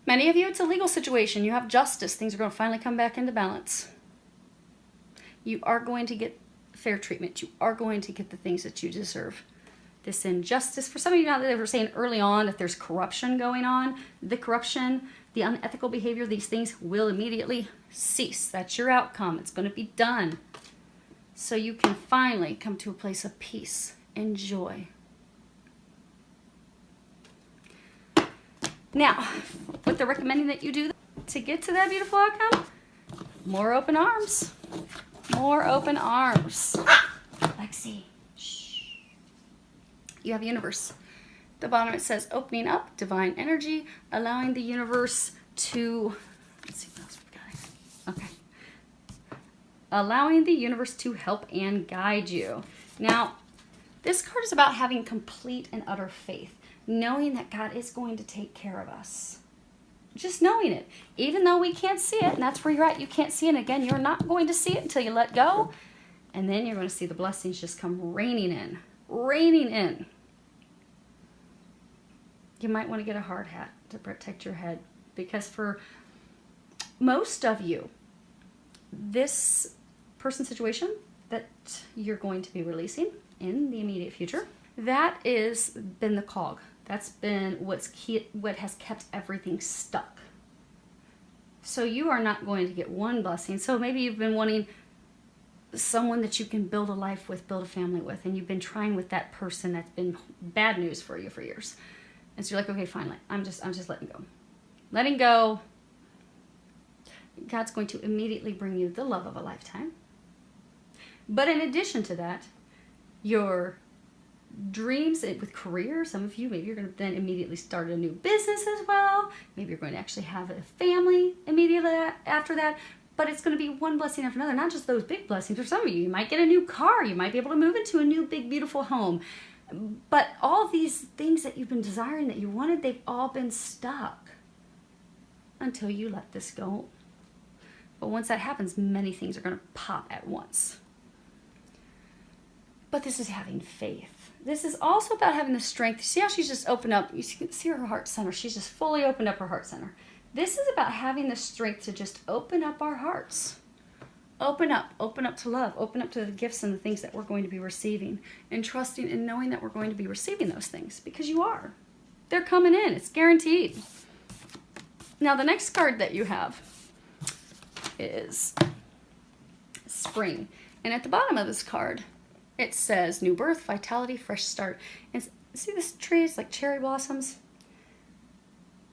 Many of you, it's a legal situation. You have justice. Things are going to finally come back into balance. You are going to get fair treatment. You are going to get the things that you deserve. This injustice, for some of you now that they were saying early on that there's corruption going on, the corruption, the unethical behavior, these things will immediately cease. That's your outcome. It's going to be done. So you can finally come to a place of peace and joy. Now, what they're recommending that you do to get to that beautiful outcome, more open arms. More open arms. Lexi, shh. You have universe. At the bottom it says opening up, divine energy, allowing the universe to, let's see what else we've got. Okay. Allowing the universe to help and guide you. Now, this card is about having complete and utter faith, knowing that God is going to take care of us. Just knowing it, even though we can't see it, and that's where you're at, you can't see it. And again, you're not going to see it until you let go, and then you're going to see the blessings just come raining in, raining in. You might want to get a hard hat to protect your head, because for most of you, this person situation that you're going to be releasing in the immediate future, that is been the cog. That's been what has kept everything stuck. So you are not going to get one blessing. So maybe you've been wanting someone that you can build a life with, build a family with, and you've been trying with that person that's been bad news for you for years. And so you're like, okay, finally, I'm just letting go. Letting go. God's going to immediately bring you the love of a lifetime. But in addition to that, your dreams with career. Some of you, maybe you're going to then immediately start a new business as well. Maybe you're going to actually have a family immediately after that. But it's going to be one blessing after another, not just those big blessings. For some of you, you might get a new car. You might be able to move into a new, big, beautiful home. But all these things that you've been desiring, that you wanted, they've all been stuck until you let this go. But once that happens, many things are going to pop at once. But this is having faith. This is also about having the strength. See how she's just opened up? You see her heart center. She's just fully opened up her heart center. This is about having the strength to just open up our hearts. Open up to love. Open up to the gifts and the things that we're going to be receiving. And trusting and knowing that we're going to be receiving those things. Because you are. They're coming in. It's guaranteed. Now the next card that you have is Spring. And at the bottom of this card, it says new birth, vitality, fresh start. And see this tree? It's like cherry blossoms.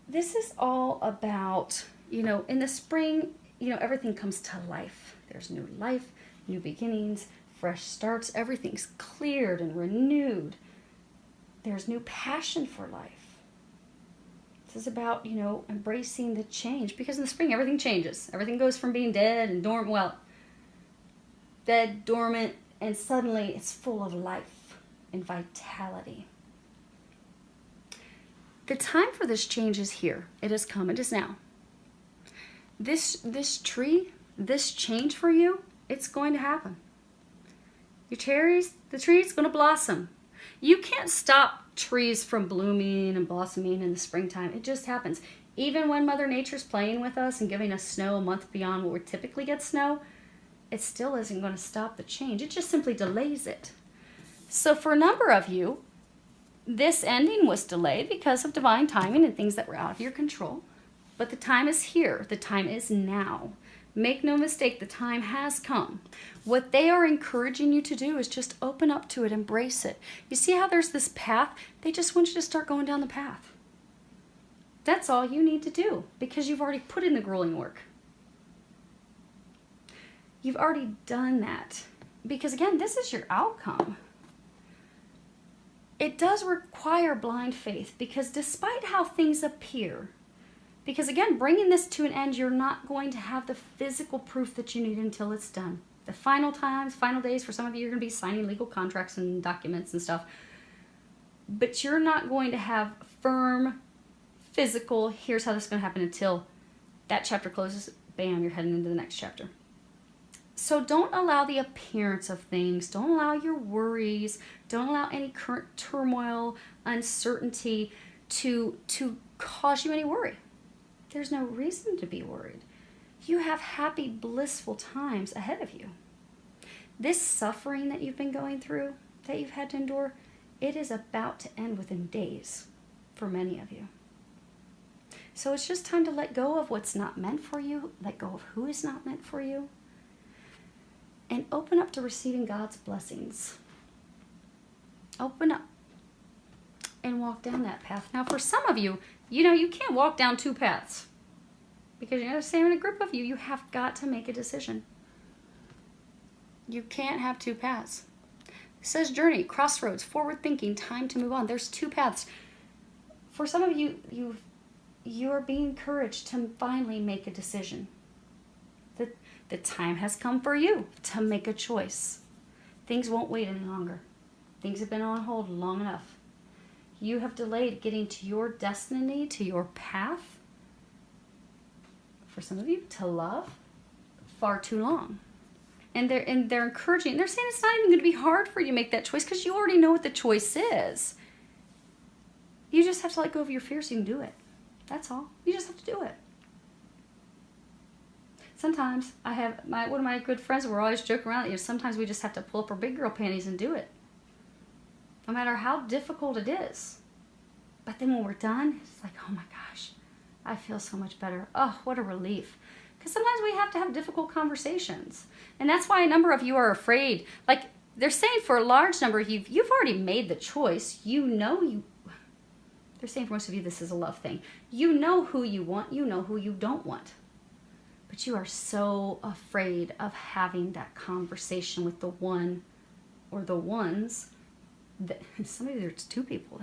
This is all about, in the spring, everything comes to life. There's new life, new beginnings, fresh starts. Everything's cleared and renewed. There's new passion for life. This is about, embracing the change. Because in the spring, everything changes. Everything goes from being dead and dormant, dead, dormant, and suddenly it's full of life and vitality. The time for this change is here. It has come. It is now. This tree, this change for you, it's going to happen. Your cherries, the tree's going to blossom. You can't stop trees from blooming and blossoming in the springtime. It just happens. Even when Mother Nature's playing with us and giving us snow a month beyond what we typically get snow, it still isn't going to stop the change. It just simply delays it. So for a number of you, this ending was delayed because of divine timing and things that were out of your control. But the time is here. The time is now. Make no mistake, the time has come. What they are encouraging you to do is just open up to it, embrace it. You see how there's this path? They just want you to start going down the path. That's all you need to do because you've already put in the grueling work. You've already done that. Because again, this is your outcome. It does require blind faith because despite how things appear, because again, bringing this to an end, you're not going to have the physical proof that you need until it's done. The final times, final days, for some of you, you're going to be signing legal contracts and documents and stuff. But you're not going to have firm, physical, here's how this is going to happen until that chapter closes, bam, you're heading into the next chapter. So don't allow the appearance of things, don't allow your worries, don't allow any current turmoil, uncertainty to cause you any worry. There's no reason to be worried. You have happy, blissful times ahead of you. This suffering that you've been going through, that you've had to endure, it is about to end within days for many of you. So it's just time to let go of what's not meant for you, let go of who is not meant for you, and open up to receiving God's blessings. Open up and walk down that path. Now, for some of you, you can't walk down two paths. Because saying in a group of you, you have got to make a decision. You can't have two paths. It says journey, crossroads, forward thinking, time to move on. There's two paths. For some of you, you're being encouraged to finally make a decision. The time has come for you to make a choice. Things won't wait any longer. Things have been on hold long enough. You have delayed getting to your destiny, to your path, for some of you, to love, far too long. And they're encouraging, they're saying it's not even going to be hard for you to make that choice because you already know what the choice is. You just have to let go of your fear so you can do it. That's all. You just have to do it. Sometimes I have one of my good friends, we're always joking around, sometimes we just have to pull up our big girl panties and do it. No matter how difficult it is. But then when we're done, it's like, oh my gosh, I feel so much better. Oh, what a relief. Because sometimes we have to have difficult conversations. And that's why a number of you are afraid. Like they're saying for a large number of you, you've already made the choice. They're saying for most of you, this is a love thing. You know who you want. You know who you don't want. But you are so afraid of having that conversation with the one or the ones Some of you, there's two people.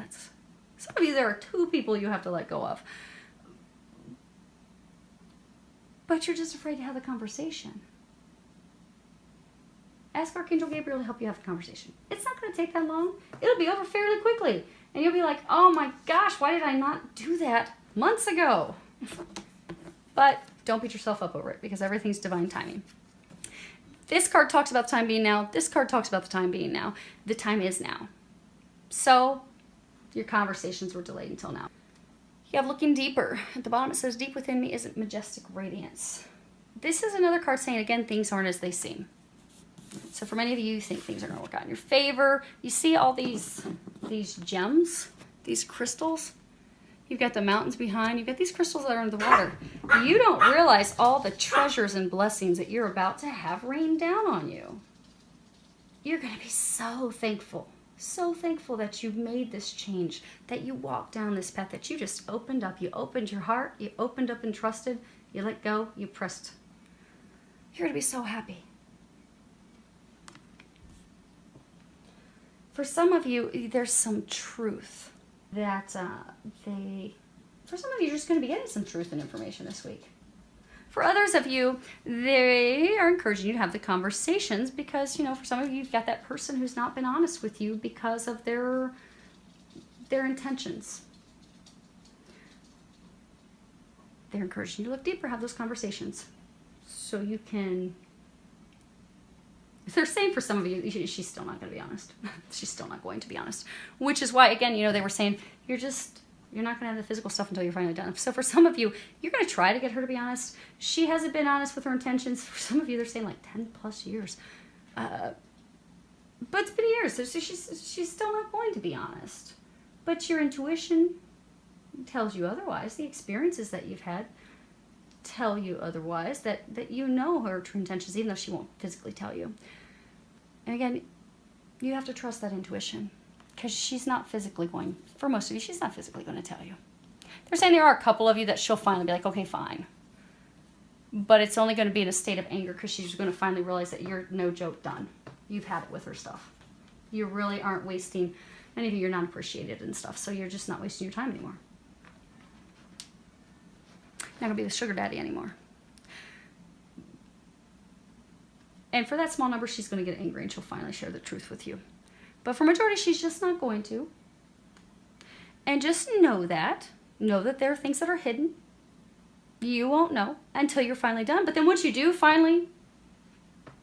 Some of you, there are two people you have to let go of. But you're just afraid to have the conversation. Ask Archangel Gabriel to help you have the conversation. It's not going to take that long. It'll be over fairly quickly. And you'll be like, oh my gosh, why did I not do that months ago? But don't beat yourself up over it, because everything's divine timing. This card talks about the time being now. This card talks about the time being now. The time is now. So your conversations were delayed until now. You have looking deeper. At the bottom it says, deep within me is majestic radiance. This is another card saying, again, things aren't as they seem. So for many of you, you think things are going to work out in your favor. You see all these gems, these crystals. You've got the mountains behind. You've got these crystals that are under the water. You don't realize all the treasures and blessings that you're about to have rain down on you. You're going to be so thankful that you've made this change, that you walked down this path, that you just opened up. You opened your heart. You opened up and trusted. You let go. You pressed. You're going to be so happy. For some of you, there's some truth that for some of you, you're just going to be getting some truth and information this week. For others of you, they are encouraging you to have the conversations because, for some of you, you've got that person who's not been honest with you because of their intentions. They're encouraging you to look deeper, have those conversations so you can... They're saying for some of you, she's still not going to be honest. She's still not going to be honest. Which is why, again, they were saying, you're not going to have the physical stuff until you're finally done. So for some of you, you're going to try to get her to be honest. She hasn't been honest with her intentions. For some of you, they're saying like 10 plus years. But it's been years. So she's still not going to be honest. But your intuition tells you otherwise. The experiences that you've had tell you otherwise, that you know her true intentions, even though she won't physically tell you. And again, you have to trust that intuition, because she's not physically going, for most of you, she's not physically going to tell you. They're saying there are a couple of you that she'll finally be like, okay, fine. But it's only going to be in a state of anger, because she's going to finally realize that you're, no joke, done. You've had it with her stuff. You really aren't wasting, many of you, you're not appreciated and stuff, so you're just not wasting your time anymore. Not going to be the sugar daddy anymore. And for that small number, she's going to get angry and she'll finally share the truth with you. But for majority, she's just not going to. And just know that there are things that are hidden. You won't know until you're finally done. But then once you do finally,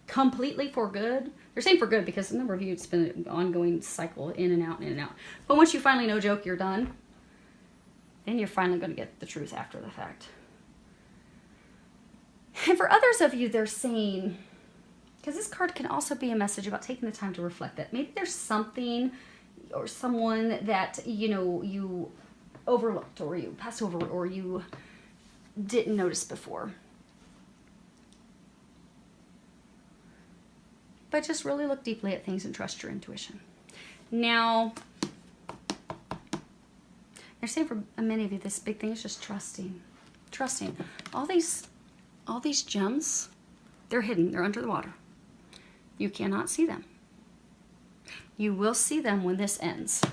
completely for good, they're saying for good because a number of you, it's been an ongoing cycle, in and out, in and out. But once you finally, no joke, you're done, then you're finally going to get the truth after the fact. And for others of you, they're saying, because this card can also be a message about taking the time to reflect, that maybe there's something or someone that, you overlooked, or you passed over, or you didn't notice before. But just really look deeply at things and trust your intuition. Now, they're saying for many of you, this big thing is just trusting. Trusting. All these gems, they're hidden. They're under the water. You cannot see them. You will see them when this ends.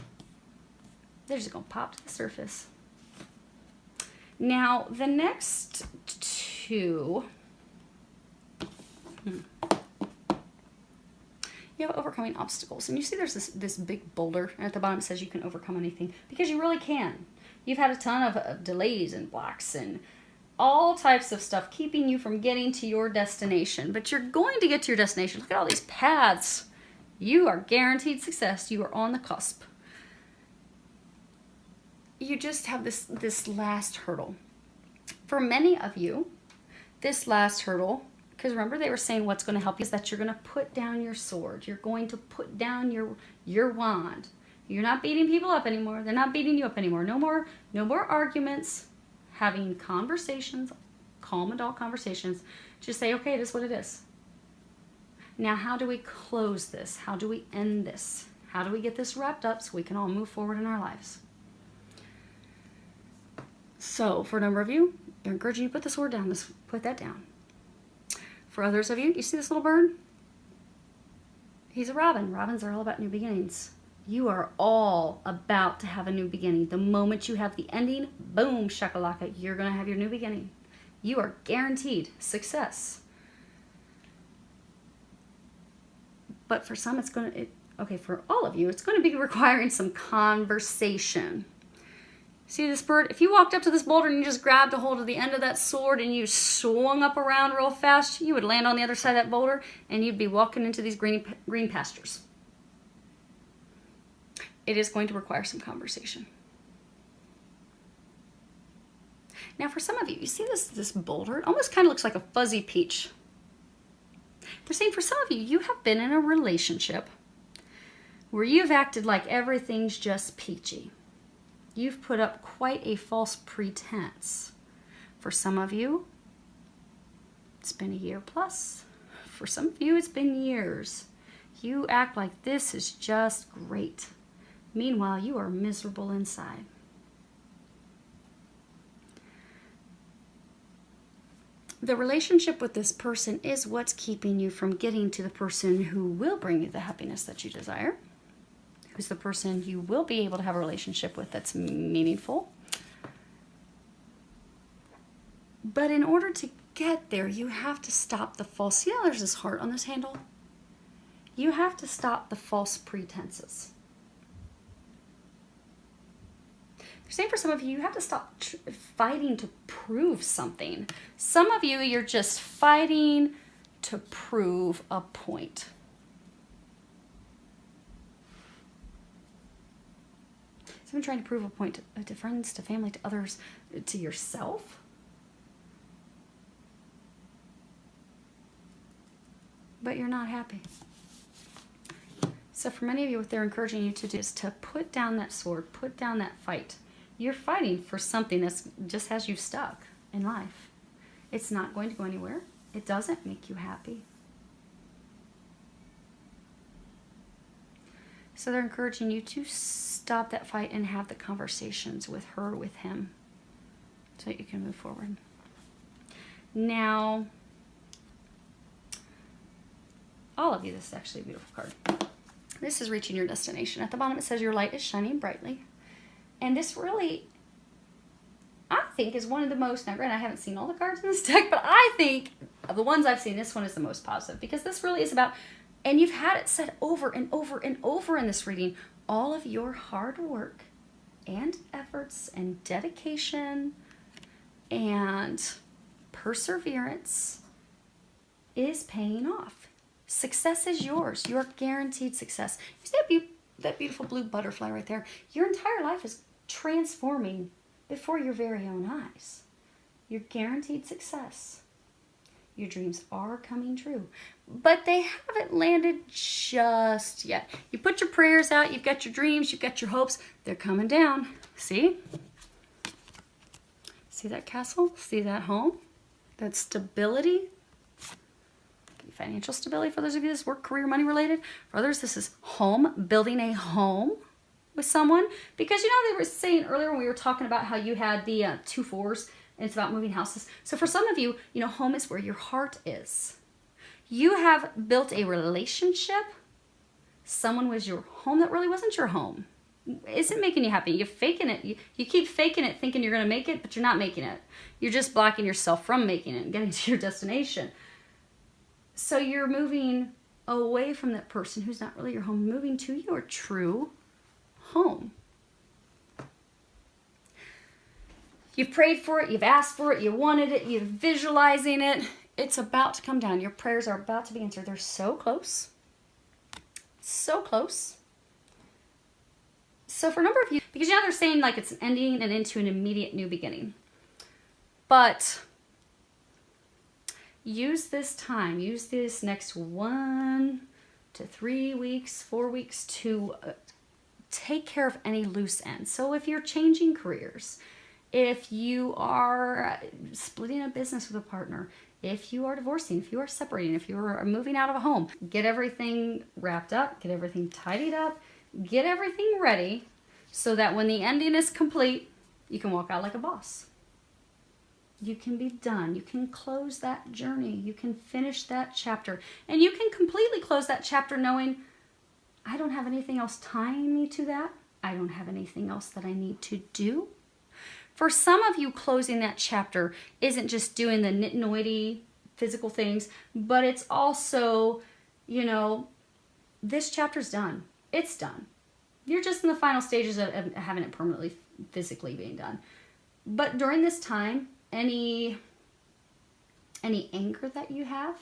They're just going to pop to the surface. Now, the next two... You have overcoming obstacles. And you see there's this big boulder. And at the bottom it says you can overcome anything. Because you really can. You've had a ton of delays and blocks and all types of stuff keeping you from getting to your destination. But you're going to get to your destination. Look at all these paths. You are guaranteed success. You are on the cusp. You just have this last hurdle. For many of you, this last hurdle, because remember they were saying what's going to help you is that you're going to put down your sword. You're going to put down your wand. You're not beating people up anymore. They're not beating you up anymore. No more arguments. Having conversations, calm adult conversations. Just say, okay, it is what it is. Now, how do we close this? How do we end this? How do we get this wrapped up so we can all move forward in our lives? So, for a number of you, they're encouraging you to put the sword down. Put that down. For others of you, you see this little bird? He's a robin. Robins are all about new beginnings. You are all about to have a new beginning. The moment you have the ending, boom, shakalaka, you're going to have your new beginning. You are guaranteed success. But for some, it's going to, okay, for all of you, it's going to be requiring some conversation. See this bird? If you walked up to this boulder and you just grabbed a hold of the end of that sword and you swung up around real fast, you would land on the other side of that boulder and you'd be walking into these green pastures. It is going to require some conversation. Now for some of you, you see this boulder? It almost kind of looks like a fuzzy peach. They're saying for some of you, you have been in a relationship where you've acted like everything's just peachy. You've put up quite a false pretense. For some of you, it's been a year plus. For some of you, it's been years. You act like this is just great. Meanwhile, you are miserable inside. The relationship with this person is what's keeping you from getting to the person who will bring you the happiness that you desire, who's the person you will be able to have a relationship with that's meaningful. But in order to get there, you have to stop the false, see how there's this heart on this handle? You have to stop the false pretenses. They're saying for some of you, you have to stop fighting to prove something. Some of you, you're just fighting to prove a point. Someone trying to prove a point to friends, to family, to others, to yourself. But you're not happy. So for many of you, what they're encouraging you to do is to put down that sword, put down that fight. You're fighting for something that just has you stuck in life. It's not going to go anywhere. It doesn't make you happy. So they're encouraging you to stop that fight and have the conversations with her, with him, so that you can move forward. Now, all of you, this is actually a beautiful card. This is reaching your destination. At the bottom it says your light is shining brightly. And this really, I think, is one of the most, now granted I haven't seen all the cards in this deck, but I think of the ones I've seen, this one is the most positive, because this really is about, and you've had it said over and over and over in this reading, all of your hard work and efforts and dedication and perseverance is paying off. Success is yours. You are guaranteed success. You see that beautiful blue butterfly right there? Your entire life is transforming before your very own eyes. You're guaranteed success. Your dreams are coming true, but they haven't landed just yet. You put your prayers out, you've got your dreams, you've got your hopes, they're coming down. See? See that castle? See that home? That stability? Financial stability for those of you this work, career, money related. For others, this is home, building a home with someone. Because you know, they were saying earlier when we were talking about how you had the 2 4s and it's about moving houses. So for some of you, you know, home is where your heart is. You have built a relationship. Someone was your home that really wasn't your home. Isn't making you happy. You're faking it. You keep faking it thinking you're going to make it, but you're not making it. You're just blocking yourself from making it and getting to your destination. So you're moving away from that person who's not really your home, moving to your true home. You've prayed for it, you've asked for it, you wanted it, you're visualizing it. It's about to come down. Your prayers are about to be answered. They're so close. So close. So for a number of you, because you know they're saying like it's an ending and into an immediate new beginning. But use this time, use this next 1 to 3 weeks, 4 weeks to take care of any loose ends. So if you're changing careers, if you are splitting a business with a partner, if you are divorcing, if you are separating, if you are moving out of a home, get everything wrapped up, get everything tidied up, get everything ready so that when the ending is complete, you can walk out like a boss. You can be done. You can close that journey. You can finish that chapter. And you can completely close that chapter knowing I don't have anything else tying me to that. I don't have anything else that I need to do. For some of you, closing that chapter isn't just doing the nitty-gritty physical things, but it's also, you know, this chapter's done. It's done. You're just in the final stages of having it permanently, physically being done. But during this time, any anger that you have,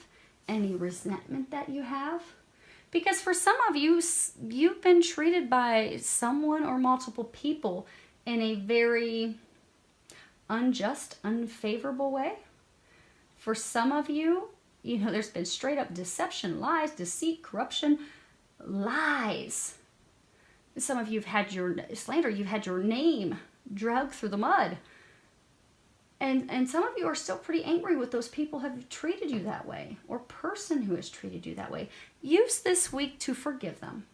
any resentment that you have, because for some of you, you've been treated by someone or multiple people in a very unjust, unfavorable way. For some of you, you know, there's been straight up deception, lies, deceit, corruption, lies. Some of you have had your slander, you've had your name dragged through the mud. And some of you are still pretty angry with those people who have treated you that way, or person who has treated you that way. Use this week to forgive them.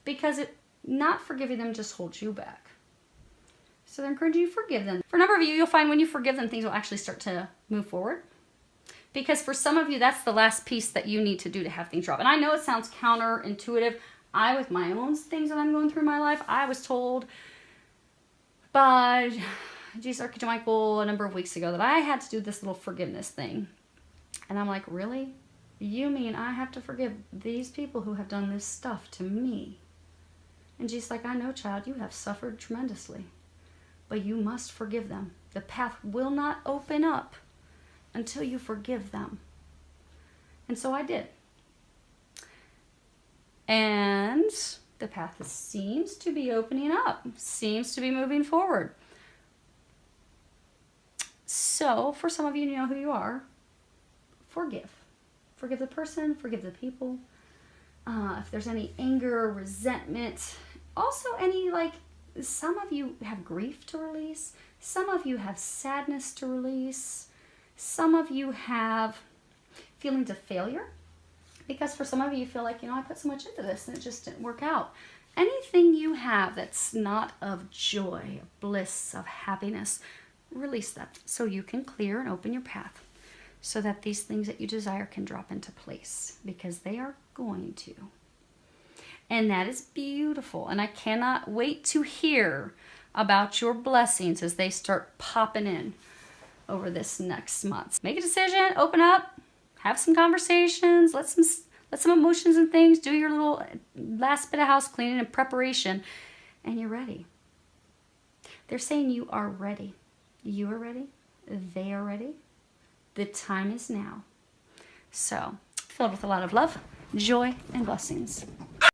Because not forgiving them just holds you back. So they're encouraging you to forgive them. For a number of you, you'll find when you forgive them, things will actually start to move forward. Because for some of you, that's the last piece that you need to do to have things drop. And I know it sounds counterintuitive. With my own things that I'm going through in my life, I was told by Jesus Archangel Michael a number of weeks ago that I had to do this little forgiveness thing. And I'm like, really? You mean I have to forgive these people who have done this stuff to me? And Jesus like, I know, child, you have suffered tremendously. But you must forgive them. The path will not open up until you forgive them. And so I did. And the path seems to be opening up, seems to be moving forward. So for some of you, you know who you are. Forgive. Forgive the person, forgive the people. If there's any anger, resentment, also any, like, some of you have grief to release. Some of you have sadness to release. Some of you have feelings of failure. Because for some of you, you feel like, you know, I put so much into this and it just didn't work out. Anything you have that's not of joy, of bliss, of happiness, release that so you can clear and open your path so that these things that you desire can drop into place, because they are going to. And that is beautiful. And I cannot wait to hear about your blessings as they start popping in over this next month. Make a decision, open up, have some conversations, let some emotions and things, do your little last bit of house cleaning and preparation, and you're ready. They're saying you are ready. You are ready. They are ready. The time is now. So, filled with a lot of love, joy, and blessings.